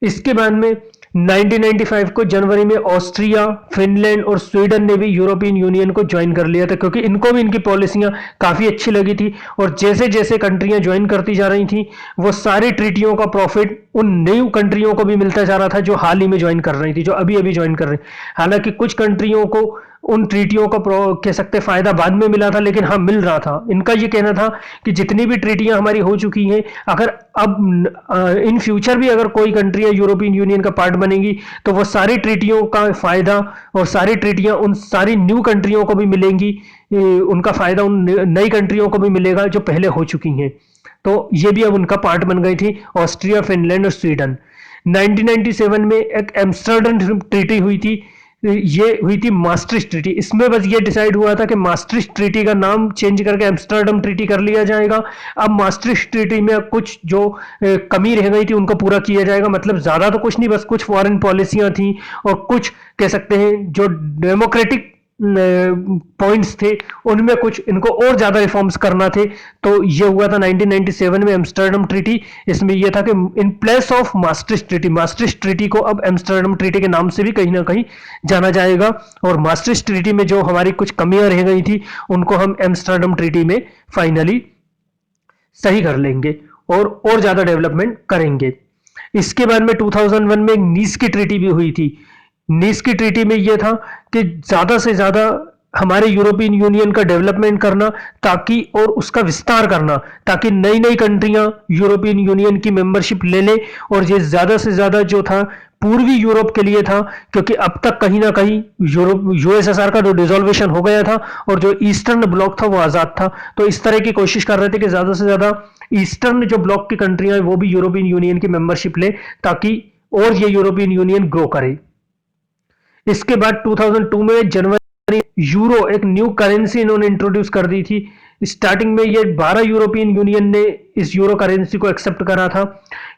इसके बाद में 1995 को जनवरी में ऑस्ट्रिया, फिनलैंड और स्वीडन ने भी यूरोपियन यूनियन को ज्वाइन कर लिया था, क्योंकि इनको भी इनकी पॉलिसियां काफी अच्छी लगी थी। और जैसे जैसे कंट्रियां ज्वाइन करती जा रही थी, वो सारी ट्रीटियों का प्रॉफिट उन न्यू कंट्रियों को भी मिलता जा रहा था जो हाल ही में ज्वाइन कर रही थी, जो अभी अभी ज्वाइन कर रही। हालांकि कुछ कंट्रियों को उन ट्रीटियों का कह सकते फायदा बाद में मिला था, लेकिन हाँ मिल रहा था। इनका ये कहना था कि जितनी भी ट्रीटियां हमारी हो चुकी हैं, अगर अब इन फ्यूचर भी अगर कोई कंट्रियां यूरोपियन यूनियन का पार्ट बनेगी तो वो सारी ट्रीटियों का फायदा और सारी ट्रीटियां उन सारी न्यू कंट्रियों को भी मिलेंगी, उनका फायदा उन नई कंट्रियों को भी मिलेगा जो पहले हो चुकी हैं। तो ये भी अब उनका पार्ट बन गई थी, ऑस्ट्रिया, फिनलैंड और स्वीडन। 1997 में एक एम्स्टर्डम ट्रीटी हुई थी, ये हुई थी मास्ट्रिच ट्रीटी। इसमें बस ये डिसाइड हुआ था कि मास्ट्रिच ट्रीटी का नाम चेंज करके एम्स्टर्डम ट्रीटी कर लिया जाएगा। अब मास्ट्रिच ट्रीटी में कुछ जो कमी रह गई थी उनको पूरा किया जाएगा, मतलब ज्यादा तो कुछ नहीं, बस कुछ फॉरेन पॉलिसियां थी और कुछ कह सकते हैं जो डेमोक्रेटिक पॉइंट्स थे उनमें कुछ इनको और ज्यादा रिफॉर्म्स करना थे। तो ये हुआ था 1997 में एम्स्टर्डम ट्रीटी। इसमें यह था कि in place of Maastricht treaty, Maastricht treaty को अब एम्स्टर्डम ट्रीटी के नाम से भी कहीं ना कहीं जाना जाएगा। और मास्ट्रिच ट्रीटी में जो हमारी कुछ कमियां रह गई थी उनको हम एम्स्टर्डम ट्रीटी में फाइनली सही कर लेंगे और ज्यादा डेवलपमेंट करेंगे। इसके बाद में 2001 में नीस की ट्रीटी भी हुई थी। नीस की ट्रीटी में यह था कि ज्यादा से ज्यादा हमारे यूरोपियन यूनियन का डेवलपमेंट करना, ताकि और उसका विस्तार करना, ताकि नई नई कंट्रियां यूरोपियन यूनियन की मेंबरशिप ले लें। और ये ज्यादा से ज्यादा जो था पूर्वी यूरोप के लिए था, क्योंकि अब तक कहीं ना कहीं यूएसएसआर का जो डिसोल्वेशन हो गया था और जो ईस्टर्न ब्लॉक था वो आजाद था। तो इस तरह की कोशिश कर रहे थे कि ज्यादा से ज्यादा ईस्टर्न जो ब्लॉक की कंट्रियां हैं वो भी यूरोपियन यूनियन की मेंबरशिप ले, ताकि और ये यूरोपियन यूनियन ग्रो करे। इसके बाद 2002 में जनवरी यूरो एक न्यू करेंसी इन्होंने इंट्रोड्यूस कर दी थी। स्टार्टिंग में ये 12 यूरोपियन यूनियन ने इस यूरो करेंसी को एक्सेप्ट करा था,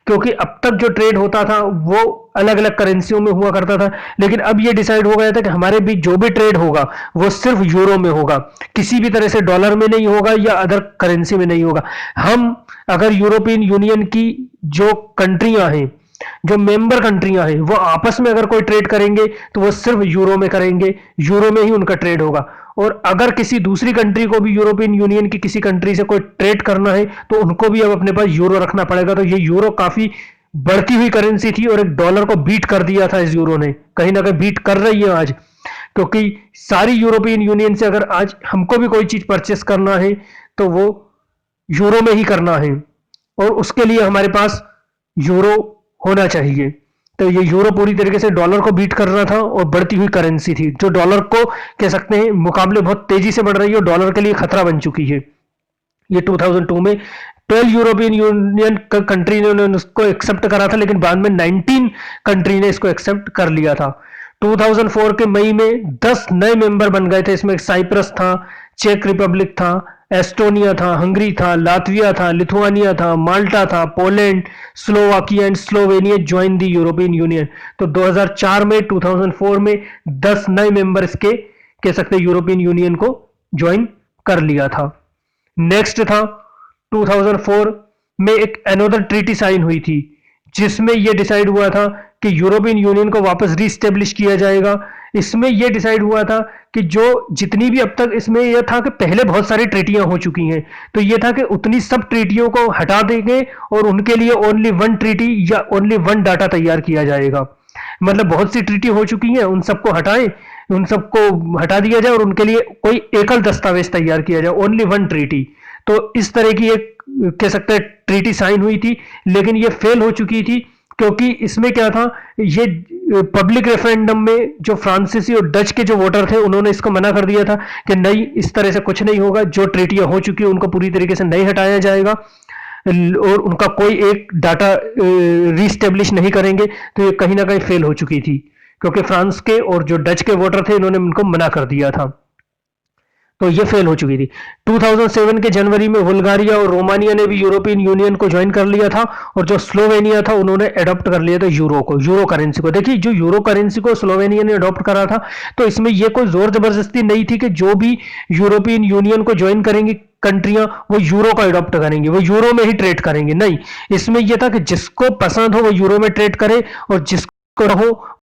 क्योंकि अब तक जो ट्रेड होता था वो अलग अलग करेंसियों में हुआ करता था। लेकिन अब ये डिसाइड हो गया था कि हमारे बीच जो भी ट्रेड होगा वो सिर्फ यूरो में होगा, किसी भी तरह से डॉलर में नहीं होगा या अदर करेंसी में नहीं होगा। हम अगर यूरोपियन यूनियन की जो कंट्रियां हैं, जो मेंबर कंट्रियां हैं, वो आपस में अगर कोई ट्रेड करेंगे तो वो सिर्फ यूरो में करेंगे, यूरो में ही उनका ट्रेड होगा। और अगर किसी दूसरी कंट्री को भी यूरोपियन यूनियन की किसी कंट्री से कोई ट्रेड करना है तो उनको भी अब अपने पास यूरो रखना पड़ेगा। तो ये यूरो काफी बढ़ती हुई करेंसी थी और एक डॉलर को बीट कर दिया था इस यूरो ने, कहीं ना कहीं बीट कर रही है आज, क्योंकि सारी यूरोपियन यूनियन से अगर आज हमको भी कोई चीज परचेस करना है तो वो यूरो में ही करना है, और उसके लिए हमारे पास यूरो होना चाहिए। तो ये यूरो पूरी तरीके से डॉलर को बीट कर रहा था और बढ़ती हुई करेंसी थी, जो डॉलर को कह सकते हैं मुकाबले बहुत तेजी से बढ़ रही है और डॉलर के लिए खतरा बन चुकी है। ये 2002 में 12 यूरोपियन यूनियन कंट्री ने उसको एक्सेप्ट करा था, लेकिन बाद में 19 कंट्री ने इसको एक्सेप्ट कर लिया था। 2004 के मई में 10 नए मेंबर बन गए थे। इसमें साइप्रस था, चेक रिपब्लिक था, एस्टोनिया था, हंगरी था, लातविया था, लिथुआनिया था, माल्टा था, Poland, Slovakia and Slovenia join the European union. तो 2004 में 2004 में 10 नए मेंबर्स के कह सकते यूरोपियन यूनियन को ज्वाइन कर लिया था। नेक्स्ट था 2004 में एक अनदर ट्रीटी साइन हुई थी जिसमें यह डिसाइड हुआ था कि यूरोपियन यूनियन को वापस रीस्टेब्लिश किया जाएगा। इसमें यह डिसाइड हुआ था कि जो जितनी भी अब तक, इसमें यह था कि पहले बहुत सारी ट्रीटियां हो चुकी हैं, तो यह था कि उतनी सब ट्रीटियों को हटा देंगे और उनके लिए ओनली वन ट्रीटी या ओनली वन डाटा तैयार किया जाएगा। मतलब बहुत सी ट्रीटी हो चुकी हैं, उन सबको हटाएं, उन सबको हटा दिया जाए और उनके लिए कोई एकल दस्तावेज तैयार किया जाए, ओनली वन ट्रीटी। तो इस तरह की एक कह सकते हैं ट्रीटी साइन हुई थी, लेकिन ये फेल हो चुकी थी क्योंकि इसमें क्या था, ये पब्लिक रेफरेंडम में जो फ्रांसीसी और डच के जो वोटर थे उन्होंने इसको मना कर दिया था कि नहीं, इस तरह से कुछ नहीं होगा, जो ट्रीटियां हो चुकी है उनको पूरी तरीके से नहीं हटाया जाएगा और उनका कोई एक डाटा रीस्टेब्लिश नहीं करेंगे। तो ये कहीं ना कहीं फेल हो चुकी थी क्योंकि फ्रांस के और जो डच के वोटर थे इन्होंने उनको मना कर दिया था, तो ये फेल हो चुकी थी। 2007 के जनवरी में बुल्गारिया और रोमानिया ने भी यूरोपियन यूनियन को ज्वाइन कर लिया था और जो स्लोवेनिया था उन्होंने अडॉप्ट कर लिया था यूरो को, यूरो करेंसी को। देखिए, जो यूरो करेंसी को स्लोवेनिया ने अडॉप्ट करा था, तो इसमें यह कोई जोर जबरदस्ती नहीं थी कि जो भी यूरोपियन यूनियन को ज्वाइन करेंगी कंट्रियां वो यूरो का अडॉप्ट करेंगे, वो यूरो में ही ट्रेड करेंगे। नहीं, इसमें यह था कि जिसको पसंद हो वो यूरो में ट्रेड करे और जिसको हो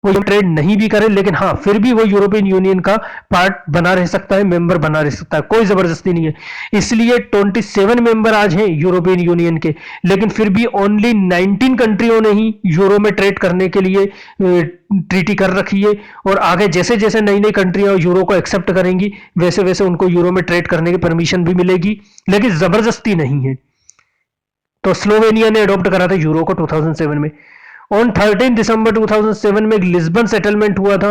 वो ट्रेड नहीं भी करे, लेकिन हाँ फिर भी वो यूरोपियन यूनियन का पार्ट बना रह सकता है, मेंबर बना रह सकता है, कोई जबरदस्ती नहीं है। इसलिए 27 मेंबर आज हैं यूरोपियन यूनियन के, लेकिन फिर भी ओनली 19 कंट्रियों ने ही यूरो में ट्रेड करने के लिए ट्रीटी कर रखी है और आगे जैसे जैसे नई नई कंट्रियां यूरो को एक्सेप्ट करेंगी वैसे वैसे उनको यूरो में ट्रेड करने की परमिशन भी मिलेगी, लेकिन जबरदस्ती नहीं है। तो स्लोवेनिया ने अडॉप्ट करा था यूरो को 2007 में। ऑन 13 दिसंबर 2007 में एक लिस्बन सेटलमेंट हुआ था।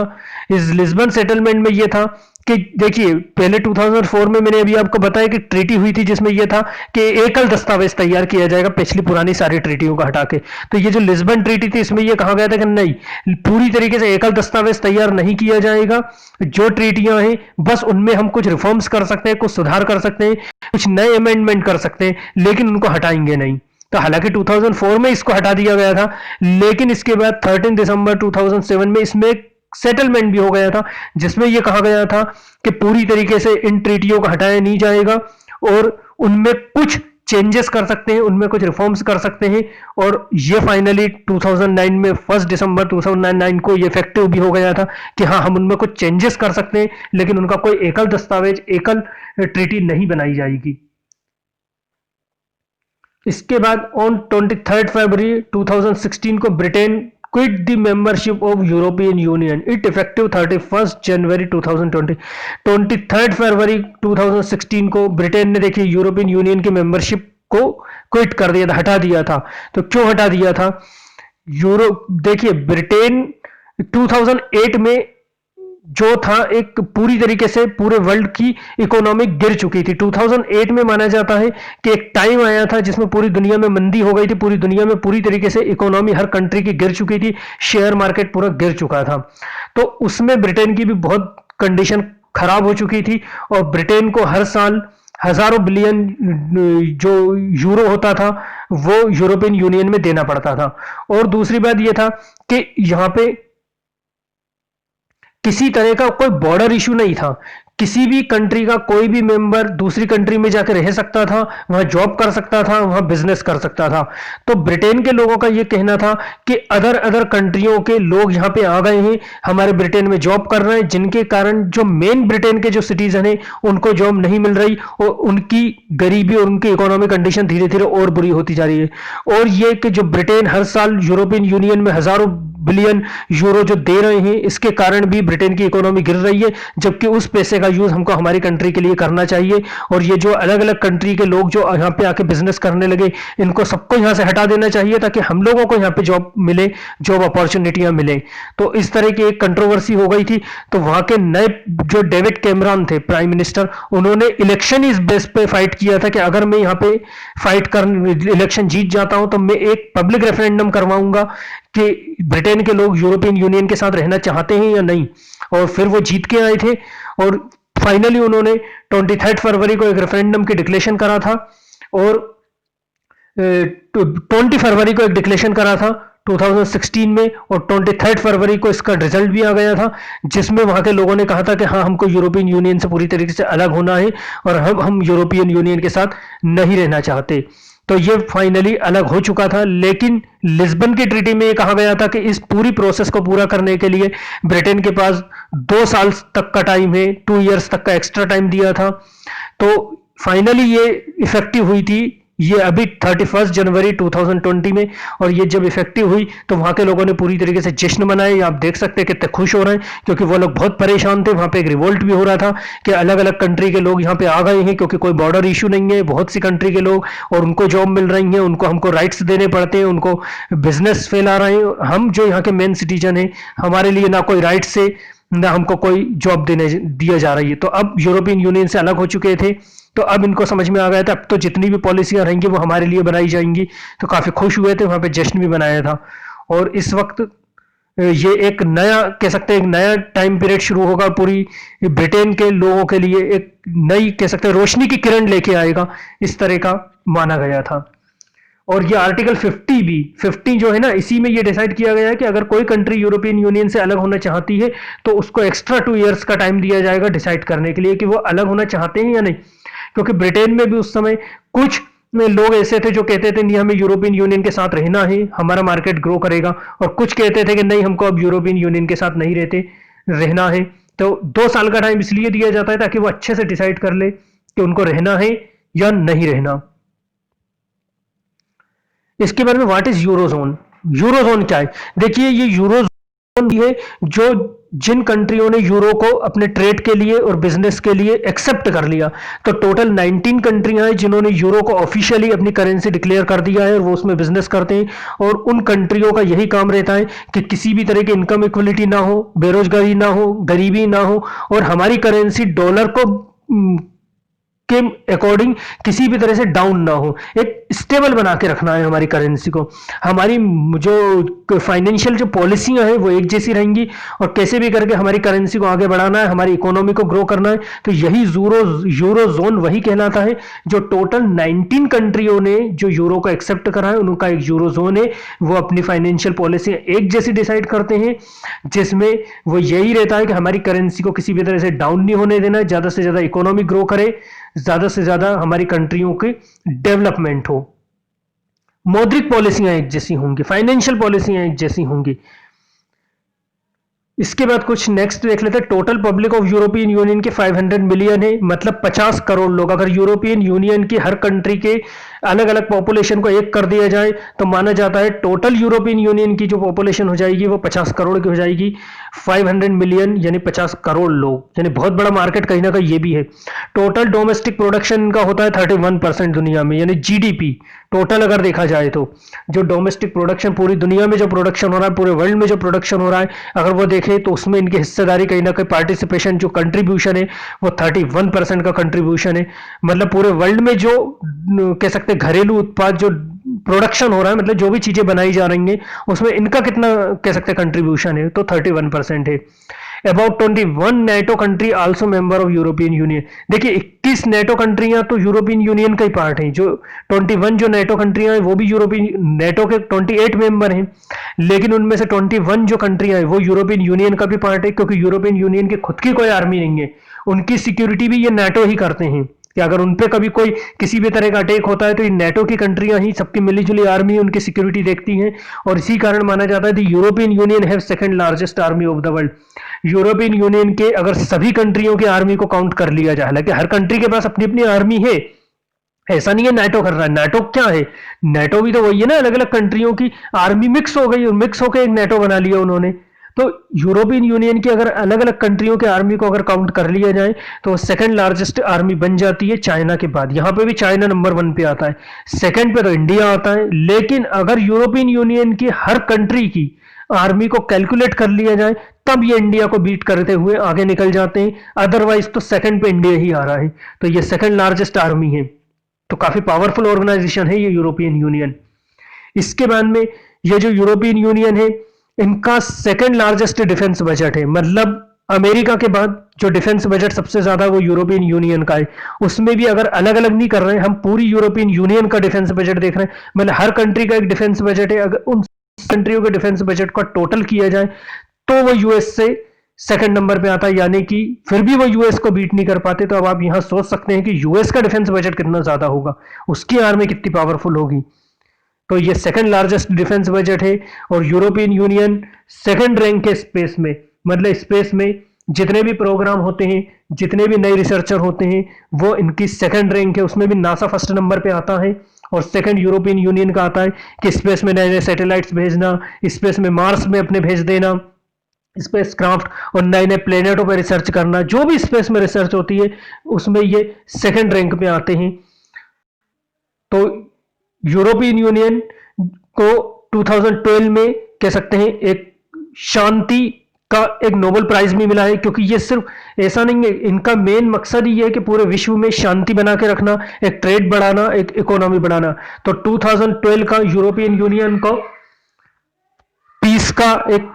इस लिस्बन सेटलमेंट में यह था कि देखिए, पहले 2004 में मैंने अभी आपको बताया कि ट्रीटी हुई थी जिसमें यह था कि एकल दस्तावेज तैयार किया जाएगा पिछली पुरानी सारी ट्रीटियों को हटा के। तो ये जो लिस्बन ट्रीटी थी इसमें यह कहा गया था कि नहीं, पूरी तरीके से एकल दस्तावेज तैयार नहीं किया जाएगा, जो ट्रीटियां हैं बस उनमें हम कुछ रिफॉर्म्स कर सकते हैं, कुछ सुधार कर सकते हैं, कुछ नए अमेंडमेंट कर सकते हैं, लेकिन उनको हटाएंगे नहीं। तो हालांकि 2004 में इसको हटा दिया गया था, लेकिन इसके बाद 13 दिसंबर 2007 में इसमें सेटलमेंट भी हो गया था जिसमें यह कहा गया था कि पूरी तरीके से इन ट्रीटियों को हटाया नहीं जाएगा और उनमें कुछ चेंजेस कर सकते हैं, उनमें कुछ रिफॉर्म्स कर सकते हैं। और ये फाइनली 2009 में 1 दिसंबर 2009 को ये इफेक्टिव भी हो गया था कि हाँ, हम उनमें कुछ चेंजेस कर सकते हैं, लेकिन उनका कोई एकल दस्तावेज, एकल ट्रीटी नहीं बनाई जाएगी। इसके बाद ऑन 23 फरवरी 2016 को Britain quit the membership of European union, it effective 31 जनवरी 2020। 23 फरवरी 2016 को ब्रिटेन ने देखिए यूरोपियन यूनियन की मेंबरशिप को क्विट कर दिया था, हटा दिया था। तो क्यों हटा दिया था? देखिए, ब्रिटेन 2008 में जो था एक पूरी तरीके से पूरे वर्ल्ड की इकोनॉमी गिर चुकी थी। 2008 में माना जाता है कि एक टाइम आया था जिसमें पूरी दुनिया में मंदी हो गई थी, पूरी दुनिया में पूरी तरीके से इकोनॉमी हर कंट्री की गिर चुकी थी, शेयर मार्केट पूरा गिर चुका था। तो उसमें ब्रिटेन की भी बहुत कंडीशन खराब हो चुकी थी और ब्रिटेन को हर साल हजारों बिलियन जो यूरो होता था वो यूरोपियन यूनियन में देना पड़ता था। और दूसरी बात यह था कि यहां पे किसी तरह का कोई बॉर्डर इशू नहीं था, किसी भी कंट्री का कोई भी मेंबर दूसरी कंट्री में जाकर रह सकता था, वहां जॉब कर सकता था, वहां बिजनेस कर सकता था। तो ब्रिटेन के लोगों का यह कहना था कि अदर कंट्रियों के लोग यहां पे आ गए हैं, हमारे ब्रिटेन में जॉब कर रहे हैं, जिनके कारण जो मेन ब्रिटेन के जो सिटीजन हैं उनको जॉब नहीं मिल रही और उनकी गरीबी और उनकी इकोनॉमिक कंडीशन धीरे धीरे और बुरी होती जा रही है। और यह कि जो ब्रिटेन हर साल यूरोपियन यूनियन में हजारों बिलियन यूरो जो दे रहे हैं, इसके कारण भी ब्रिटेन की इकोनॉमी गिर रही है, जबकि उस पैसे का यूज हमको हमारी कंट्री के लिए करना चाहिए। और ये जो अलग अलग कंट्री के लोग जो यहाँ पे आके बिजनेस करने लगे, इनको सबको यहाँ से हटा देना चाहिए ताकि हम लोगों को यहाँ पे जॉब मिले, जॉब अपॉर्चुनिटियां मिले। तो इस तरह की एक कंट्रोवर्सी हो गई थी। तो वहां के नए जो डेविड कैमरन थे प्राइम मिनिस्टर, उन्होंने इलेक्शन इस बेस पे फाइट किया था कि अगर मैं यहाँ पे फाइट कर इलेक्शन जीत जाता हूं तो मैं एक पब्लिक रेफरेंडम करवाऊंगा कि ब्रिटेन के लोग यूरोपियन यूनियन के साथ रहना चाहते हैं या नहीं। और फिर वो जीत के आए थे और फाइनली उन्होंने 23 फरवरी को एक रेफरेंडम की डिक्लेरेशन करा था और 20 फरवरी को एक डिक्लेरेशन करा था 2016 में और 23 फरवरी को इसका रिजल्ट भी आ गया था, जिसमें वहां के लोगों ने कहा था कि हाँ, हमको यूरोपियन यूनियन से पूरी तरीके से अलग होना है और हम यूरोपियन यूनियन के साथ नहीं रहना चाहते। तो ये फाइनली अलग हो चुका था, लेकिन लिस्बन की ट्रीटी में ये कहा गया था कि इस पूरी प्रोसेस को पूरा करने के लिए ब्रिटेन के पास 2 साल तक का टाइम है, 2 इयर्स तक का एक्स्ट्रा टाइम दिया था। तो फाइनली ये इफेक्टिव हुई थी, ये अभी 31 जनवरी 2020 में, और ये जब इफेक्टिव हुई तो वहां के लोगों ने पूरी तरीके से जश्न मनाए। आप देख सकते हैं कितने खुश हो रहे हैं, क्योंकि वो लोग बहुत परेशान थे। वहां पे एक रिवोल्ट भी हो रहा था कि अलग अलग कंट्री के लोग यहाँ पे आ गए हैं, क्योंकि कोई बॉर्डर इशू नहीं है, बहुत सी कंट्री के लोग, और उनको जॉब मिल रही है, उनको हमको राइट्स देने पड़ते हैं, उनको बिजनेस फैला रहे हैं। हम जो यहाँ के मेन सिटीजन हैं, हमारे लिए ना कोई राइट्स है, ना हमको कोई जॉब देने दिया जा रही है। तो अब यूरोपियन यूनियन से अलग हो चुके थे, तो अब इनको समझ में आ गया था अब तो जितनी भी पॉलिसियां रहेंगी वो हमारे लिए बनाई जाएंगी। तो काफी खुश हुए थे, वहां पे जश्न भी मनाया था। और इस वक्त ये एक नया कह सकते हैं, एक नया टाइम पीरियड शुरू होगा पूरी ब्रिटेन के लोगों के लिए, एक नई कह सकते हैं रोशनी की किरण लेके आएगा, इस तरह का माना गया था। और ये आर्टिकल 50 जो है ना, इसी में ये डिसाइड किया गया है कि अगर कोई कंट्री यूरोपियन यूनियन से अलग होना चाहती है तो उसको एक्स्ट्रा 2 इयर्स का टाइम दिया जाएगा डिसाइड करने के लिए कि वो अलग होना चाहते हैं या नहीं। क्योंकि ब्रिटेन में भी उस समय कुछ में लोग ऐसे थे जो कहते थे नहीं, हमें यूरोपियन यूनियन के साथ रहना है, हमारा मार्केट ग्रो करेगा, और कुछ कहते थे कि नहीं, हमको अब यूरोपियन यूनियन के साथ नहीं रहना है। तो 2 साल का टाइम इसलिए दिया जाता है ताकि वो अच्छे से डिसाइड कर ले कि उनको रहना है या नहीं रहना। इसके बारे में व्हाट इज यूरोजोन, यूरोजोन क्या है? देखिए, ये यूरोजोन है जो जिन कंट्रियों ने यूरो को अपने ट्रेड के लिए और बिजनेस के लिए एक्सेप्ट कर लिया। तो टोटल 19 कंट्रियां हैं जिन्होंने यूरो को ऑफिशियली अपनी करेंसी डिक्लेयर कर दिया है और वो उसमें बिजनेस करते हैं। और उन कंट्रियों का यही काम रहता है कि किसी भी तरह की इनकम इक्वलिटी ना हो, बेरोजगारी ना हो, गरीबी ना हो, और हमारी करेंसी डॉलर को के अकॉर्डिंग किसी भी तरह से डाउन ना हो, एक स्टेबल बना के रखना है हमारी करेंसी को। हमारी जो फाइनेंशियल जो पॉलिसियां हैं वो एक जैसी रहेंगी, और कैसे भी करके हमारी करेंसी को आगे बढ़ाना है, हमारी इकोनॉमी को ग्रो करना है। तो यही यूरो जोन वही कहलाता है जो टोटल 19 कंट्रियों ने जो यूरो को एक्सेप्ट करा है, उनका एक यूरो जोन है। वो अपनी फाइनेंशियल पॉलिसी एक जैसी डिसाइड करते हैं, जिसमें वो यही रहता है कि हमारी करेंसी को किसी भी तरह से डाउन नहीं होने देना, ज्यादा से ज्यादा इकोनॉमी ग्रो करे, ज्यादा से ज्यादा हमारी कंट्रियों की डेवलपमेंट हो। मौद्रिक पॉलिसियां एक जैसी होंगी, फाइनेंशियल पॉलिसियां एक जैसी होंगी। इसके बाद कुछ नेक्स्ट देख लेते हैं। Total public of European union के 500 मिलियन है, मतलब 50 करोड़ लोग। अगर यूरोपियन यूनियन की हर कंट्री के अलग अलग पॉपुलेशन को एक कर दिया जाए तो माना जाता है टोटल यूरोपियन यूनियन की जो पॉपुलेशन हो जाएगी वो 50 करोड़ की हो जाएगी। 500 मिलियन यानी 50 करोड़ लोग, यानी बहुत बड़ा मार्केट कहीं ना कहीं ये भी है। टोटल डोमेस्टिक प्रोडक्शन का होता है 31% दुनिया में, यानी जीडीपी टोटल अगर देखा जाए तो जो डोमेस्टिक प्रोडक्शन पूरी दुनिया में जो प्रोडक्शन हो रहा है, पूरे वर्ल्ड में जो प्रोडक्शन हो रहा है, अगर वो देखें तो उसमें इनकी हिस्सेदारी कहीं ना कहीं पार्टिसिपेशन जो कंट्रीब्यूशन है वो 31% का कंट्रीब्यूशन है। मतलब पूरे वर्ल्ड में जो कह सकते हैं घरेलू उत्पाद जो प्रोडक्शन हो रहा है, मतलब जो भी चीजें बनाई जा रही हैं उसमें इनका कितना कह सकते हैं कंट्रीब्यूशन है, तो 31% है। About 21 NATO country also member of European union. देखिए 21 नेटो कंट्रियां तो यूरोपियन यूनियन का ही पार्ट हैं। जो 21 जो नेटो कंट्रियां हैं वो भी यूरोपियन नेटो के 28 मेंबर हैं, लेकिन उनमें से 21 जो कंट्रियां हैं वो यूरोपियन यूनियन का भी पार्ट है, क्योंकि यूरोपियन यूनियन की खुद की कोई आर्मी नहीं है, उनकी सिक्योरिटी भी ये नेटो ही करते हैं। कि अगर उन पे कभी कोई किसी भी तरह का अटैक होता है तो ये नेटो की कंट्रियां ही, सबकी मिलीजुली आर्मी उनकी सिक्योरिटी देखती हैं। और इसी कारण माना जाता है कि European union have second largest army of the world. European union के अगर सभी कंट्रियों की आर्मी को काउंट कर लिया जाए, हालांकि हर कंट्री के पास अपनी अपनी आर्मी है, ऐसा नहीं है नाटो कर रहा है। नाटो क्या है? नाटो भी तो वही है ना, अलग अलग कंट्रियों की आर्मी मिक्स हो गई और मिक्स होकर एक नाटो बना लिया उन्होंने। तो यूरोपियन यूनियन की अगर अलग अलग कंट्रियों के आर्मी को अगर काउंट कर लिया जाए तो सेकंड लार्जेस्ट आर्मी बन जाती है चाइना के बाद। यहां पे भी चाइना नंबर 1 पे आता है, सेकंड पे तो इंडिया आता है। लेकिन अगर यूरोपियन यूनियन की हर कंट्री की आर्मी को कैलकुलेट कर लिया जाए तब ये इंडिया को बीट करते हुए आगे निकल जाते हैं, अदरवाइज तो सेकंड पे इंडिया ही आ रहा है। तो ये सेकंड लार्जेस्ट आर्मी है, तो काफी पावरफुल ऑर्गेनाइजेशन है ये यूरोपियन यूनियन। इसके बाद में ये जो यूरोपियन यूनियन है इनका सेकंड लार्जेस्ट डिफेंस बजट है, मतलब अमेरिका के बाद जो डिफेंस बजट सबसे ज्यादा वो यूरोपियन यूनियन का है। उसमें भी अगर अलग अलग नहीं कर रहे हैं, हम पूरी यूरोपियन यूनियन का डिफेंस बजट देख रहे हैं, मतलब हर कंट्री का एक डिफेंस बजट है। अगर उन कंट्रियों के डिफेंस बजट का टोटल किया जाए तो वो यूएस से सेकंड नंबर पे आता है, यानी कि फिर भी वो यूएस को बीट नहीं कर पाते। तो अब आप यहां सोच सकते हैं कि यूएस का डिफेंस बजट कितना ज्यादा होगा, उसकी आर्मी कितनी पावरफुल होगी। तो ये सेकंड लार्जेस्ट डिफेंस बजट है। और यूरोपियन यूनियन सेकंड रैंक के स्पेस में, मतलब स्पेस में जितने भी प्रोग्राम होते हैं, जितने भी नए रिसर्चर होते हैं, वो इनकी सेकंड रैंक है। उसमें भी नासा फर्स्ट नंबर पे आता है और सेकंड यूरोपियन यूनियन का आता है कि स्पेस में नए नए सैटेलाइट्स भेजना, स्पेस में मार्स में अपने भेज देना स्पेस क्राफ्ट, और नए नए प्लेनेटों पर रिसर्च करना। जो भी स्पेस में रिसर्च होती है उसमें ये सेकंड रैंक पे आते हैं। तो यूरोपियन यूनियन को 2012 में कह सकते हैं एक शांति का एक नोबेल प्राइज भी मिला है, क्योंकि ये सिर्फ ऐसा नहीं है, इनका मेन मकसद ही है कि पूरे विश्व में शांति बना के रखना, एक ट्रेड बढ़ाना, एक इकोनॉमी बढ़ाना। तो 2012 का यूरोपियन यूनियन को पीस का एक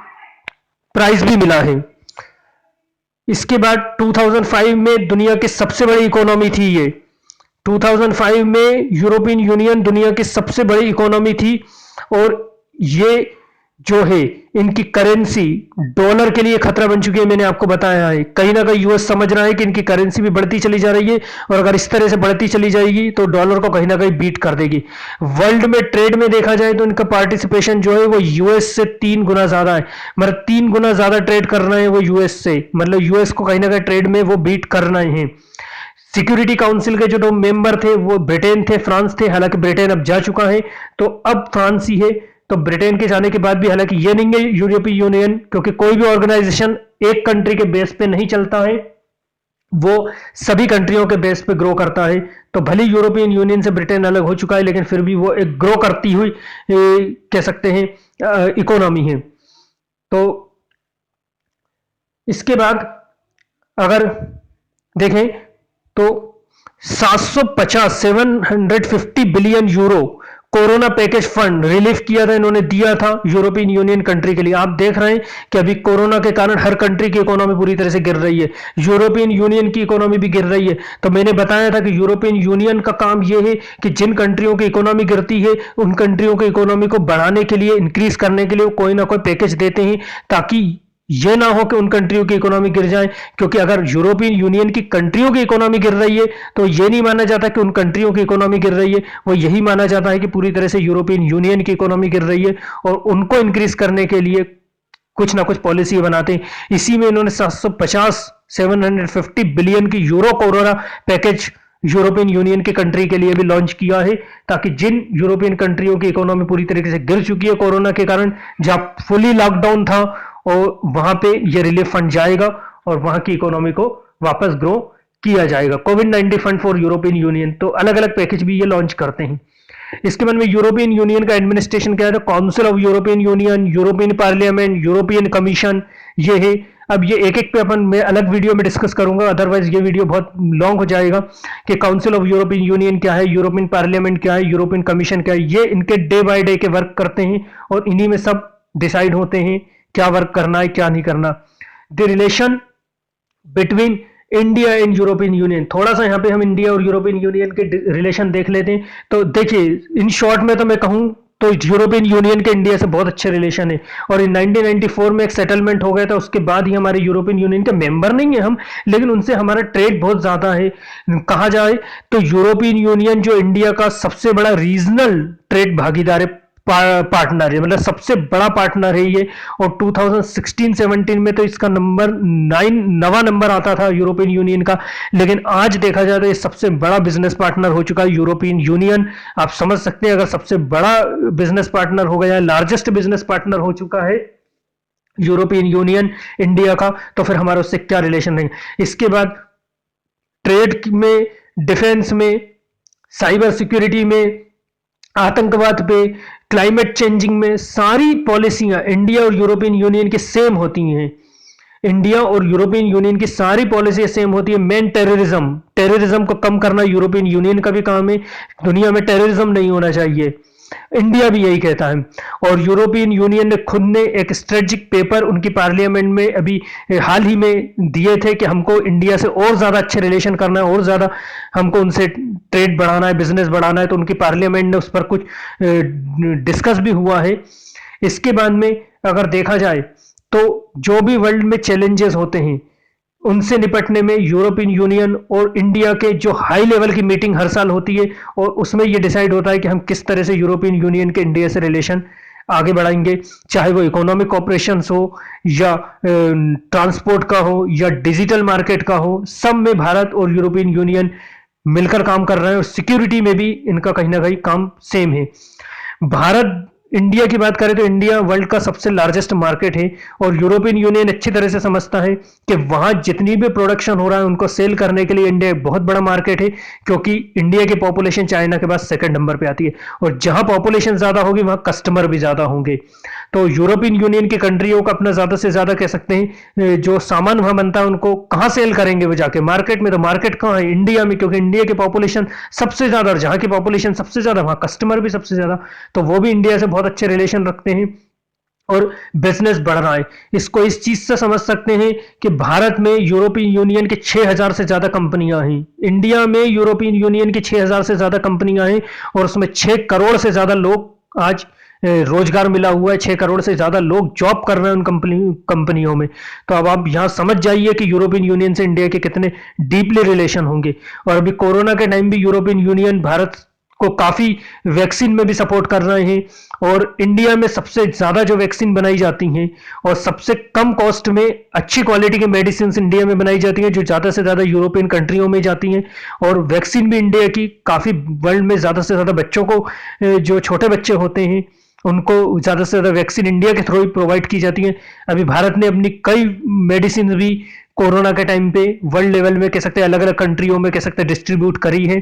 प्राइज भी मिला है। इसके बाद 2005 में दुनिया की सबसे बड़ी इकोनॉमी थी ये। 2005 में यूरोपियन यूनियन दुनिया की सबसे बड़ी इकोनॉमी थी, और ये जो है इनकी करेंसी डॉलर के लिए खतरा बन चुकी है। मैंने आपको बताया है, कहीं ना कहीं यूएस समझ रहा है कि इनकी करेंसी भी बढ़ती चली जा रही है, और अगर इस तरह से बढ़ती चली जाएगी तो डॉलर को कहीं ना कहीं बीट कर देगी। वर्ल्ड में ट्रेड में देखा जाए तो इनका पार्टिसिपेशन जो है वो यूएस से 3 गुना ज्यादा है। मतलब 3 गुना ज्यादा ट्रेड करना है वो यूएस से, मतलब यूएस को कहीं ना कहीं ट्रेड में वो बीट करना है। सिक्योरिटी काउंसिल के जो 2 मेंबर थे वो ब्रिटेन थे, फ्रांस थे। हालांकि ब्रिटेन अब जा चुका है, तो अब फ्रांस ही है। तो ब्रिटेन के जाने के बाद भी, हालांकि ये नहीं है यूरोपीय यूनियन, क्योंकि कोई भी ऑर्गेनाइजेशन एक कंट्री के बेस पे नहीं चलता है, वो सभी कंट्रियों के बेस पे ग्रो करता है। तो भले यूरोपियन यूनियन से ब्रिटेन अलग हो चुका है, लेकिन फिर भी वो एक ग्रो करती हुई कह सकते हैं इकोनॉमी है। तो इसके बाद अगर देखें तो 750 billion euro corona package fund relief किया था, इन्होंने दिया था यूरोपियन यूनियन कंट्री के लिए। आप देख रहे हैं कि अभी कोरोना के कारण हर कंट्री की इकोनॉमी पूरी तरह से गिर रही है, यूरोपियन यूनियन की इकोनॉमी भी गिर रही है। तो मैंने बताया था कि यूरोपियन यूनियन का काम यह है कि जिन कंट्रियों की इकोनॉमी गिरती है उन कंट्रियों की इकोनॉमी को बढ़ाने के लिए, इंक्रीज करने के लिए कोई ना कोई पैकेज देते हैं, ताकि यह ना हो कि उन कंट्रियों की इकोनॉमी गिर जाए। क्योंकि अगर यूरोपियन यूनियन की कंट्रियों की इकोनॉमी गिर रही है तो यह नहीं माना जाता कि उन कंट्रियों की इकोनॉमी गिर रही है, वो यही माना जाता है कि पूरी तरह से यूरोपियन यूनियन की इकोनॉमी गिर रही है, और उनको इंक्रीज करने के लिए कुछ ना कुछ पॉलिसी बनाते हैं। इसी में इन्होंने 750 बिलियन की euro corona package European union की कंट्री के लिए भी लॉन्च किया है, ताकि जिन यूरोपियन कंट्रियों की इकोनॉमी पूरी तरीके से गिर चुकी है कोरोना के कारण, जहां फुली लॉकडाउन था, और वहां पे ये रिलीफ फंड जाएगा और वहां की इकोनॉमी को वापस ग्रो किया जाएगा। कोविड-19 फंड फॉर यूरोपियन यूनियन, तो अलग अलग पैकेज भी ये लॉन्च करते हैं। इसके बाद में यूरोपियन यूनियन का एडमिनिस्ट्रेशन क्या है, council of European union, European parliament, European commission, ये है। अब ये एक एक पे अपन मैं अलग वीडियो में डिस्कस करूंगा, अदरवाइज ये वीडियो बहुत लॉन्ग हो जाएगा। कि काउंसिल ऑफ यूरोपियन यूनियन क्या है, यूरोपियन पार्लियामेंट क्या है, यूरोपियन कमीशन क्या है, ये इनके डे बाय डे के वर्क करते हैं, और इन्हीं में सब डिसाइड होते हैं क्या वर्क करना है क्या नहीं करना। The relation between India and European union, थोड़ा सा यहाँ पे हम इंडिया और यूरोपियन यूनियन के रिलेशन देख लेते हैं। तो देखिए, इन शॉर्ट में तो मैं कहूँ तो यूरोपियन यूनियन के इंडिया से बहुत अच्छे रिलेशन है, और इन 1994 में एक सेटलमेंट हो गया था, उसके बाद ही हमारे यूरोपियन यूनियन के मेंबर नहीं है हम, लेकिन उनसे हमारा ट्रेड बहुत ज्यादा है। कहा जाए तो यूरोपियन यूनियन जो इंडिया का सबसे बड़ा रीजनल ट्रेड भागीदार है, पार्टनर है, मतलब सबसे बड़ा पार्टनर है ये। और 2016-17 में तो इसका नंबर 9वां नंबर आता था यूरोपियन यूनियन का, लेकिन आज देखा जाए तो ये सबसे बड़ा बिजनेस पार्टनर हो चुका है यूरोपियन यूनियन। आप समझ सकते हैं, अगर सबसे बड़ा बिजनेस पार्टनर हो गया, लार्जेस्ट बिजनेस पार्टनर हो चुका है यूरोपियन यूनियन इंडिया का, तो फिर हमारा उससे क्या रिलेशन रहेंगे। इसके बाद ट्रेड में, डिफेंस में, साइबर सिक्योरिटी में, आतंकवाद पे, क्लाइमेट चेंजिंग में, सारी पॉलिसियां इंडिया और यूरोपियन यूनियन की सेम होती हैं। इंडिया और यूरोपियन यूनियन की सारी पॉलिसी सेम होती है। मेन टेररिज्म को कम करना यूरोपियन यूनियन का भी काम है। दुनिया में टेररिज्म नहीं होना चाहिए, इंडिया भी यही कहता है। और यूरोपियन यूनियन ने खुद ने एक स्ट्रेटेजिक पेपर उनकी पार्लियामेंट में अभी हाल ही में दिए थे कि हमको इंडिया से और ज्यादा अच्छे रिलेशन करना है, और ज्यादा हमको उनसे ट्रेड बढ़ाना है, बिजनेस बढ़ाना है। तो उनकी पार्लियामेंट ने उस पर कुछ डिस्कस भी हुआ है। इसके बाद में अगर देखा जाए तो जो भी वर्ल्ड में चैलेंजेस होते हैं उनसे निपटने में यूरोपियन यूनियन और इंडिया के जो हाई लेवल की मीटिंग हर साल होती है और उसमें ये डिसाइड होता है कि हम किस तरह से यूरोपियन यूनियन के इंडिया से रिलेशन आगे बढ़ाएंगे, चाहे वो इकोनॉमिक कॉपरेशन हो या ट्रांसपोर्ट का हो या डिजिटल मार्केट का हो, सब में भारत और यूरोपियन यूनियन मिलकर काम कर रहे हैं और सिक्योरिटी में भी इनका कहीं ना कहीं काम सेम है। भारत इंडिया की बात करें तो इंडिया वर्ल्ड का सबसे लार्जेस्ट मार्केट है और यूरोपियन यूनियन अच्छी तरह से समझता है कि वहां जितनी भी प्रोडक्शन हो रहा है उनको सेल करने के लिए इंडिया एक बहुत बड़ा मार्केट है, क्योंकि इंडिया की पॉपुलेशन चाइना के बाद सेकंड नंबर पे आती है और जहां पॉपुलेशन ज्यादा होगी वहां कस्टमर भी ज्यादा होंगे। तो यूरोपियन यूनियन की कंट्रियों को अपना ज्यादा से ज्यादा कह सकते हैं जो सामान वहां बनता है उनको कहां सेल करेंगे वो जाके मार्केट में, तो मार्केट कहां है? इंडिया में, क्योंकि इंडिया की पॉपुलेशन सबसे ज्यादा और जहां की पॉपुलेशन सबसे ज्यादा वहां कस्टमर भी सबसे ज्यादा, तो वो भी इंडिया से बहुत अच्छे रिलेशन रखते हैं और बिजनेस बढ़ रहा है। इसको इस चीज से समझ सकते हैं कि भारत में यूरोपियन यूनियन के 6000 से ज्यादा कंपनियां हैं, इंडिया में यूरोपियन यूनियन की 6000 से ज्यादा कंपनियां हैं और उसमें 6 करोड़ से ज्यादा लोग आज रोजगार मिला हुआ है, 6 करोड़ से ज्यादा लोग जॉब कर रहे हैं उन कंपनियों में। तो अब आप यहां समझ जाइए कि यूरोपियन यूनियन से इंडिया के कितने डीपली रिलेशन होंगे। और अभी कोरोना के टाइम भी यूरोपियन यूनियन भारत को काफी वैक्सीन में भी सपोर्ट कर रहे हैं और इंडिया में सबसे ज्यादा जो वैक्सीन बनाई जाती हैं और सबसे कम कॉस्ट में अच्छी क्वालिटी के मेडिसिन इंडिया में बनाई जाती हैं जो ज्यादा से ज्यादा यूरोपियन कंट्रियों में जाती हैं। और वैक्सीन भी इंडिया की काफी वर्ल्ड में ज्यादा से ज्यादा बच्चों को, जो छोटे बच्चे होते हैं उनको ज्यादा से ज्यादा वैक्सीन इंडिया के थ्रू ही प्रोवाइड की जाती है। अभी भारत ने अपनी कई मेडिसिन भी कोरोना के टाइम पे वर्ल्ड लेवल में कह सकते हैं अलग अलग कंट्रियों में कह सकते हैं डिस्ट्रीब्यूट करी है।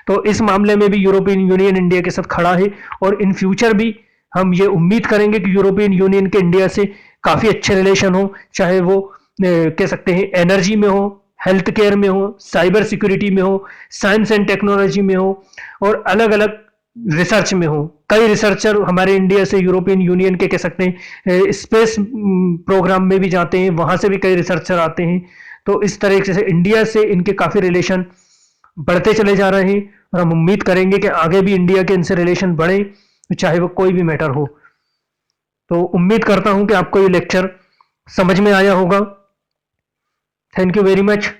तो इस मामले में भी यूरोपियन यूनियन इंडिया के साथ खड़ा है और इन फ्यूचर भी हम ये उम्मीद करेंगे कि यूरोपियन यूनियन के इंडिया से काफी अच्छे रिलेशन हो, चाहे वो कह सकते हैं एनर्जी में हो, हेल्थ केयर में हो, साइबर सिक्योरिटी में हो, साइंस एंड टेक्नोलॉजी में हो और अलग अलग रिसर्च में हो। कई रिसर्चर हमारे इंडिया से यूरोपियन यूनियन के कह सकते हैं स्पेस प्रोग्राम में भी जाते हैं, वहां से भी कई रिसर्चर आते हैं। तो इस तरीके से इंडिया से इनके काफी रिलेशन बढ़ते चले जा रहे हैं और हम उम्मीद करेंगे कि आगे भी इंडिया के इनसे रिलेशन बढ़े, चाहे वो कोई भी मैटर हो। तो उम्मीद करता हूं कि आपको ये लेक्चर समझ में आया होगा। Thank you very much.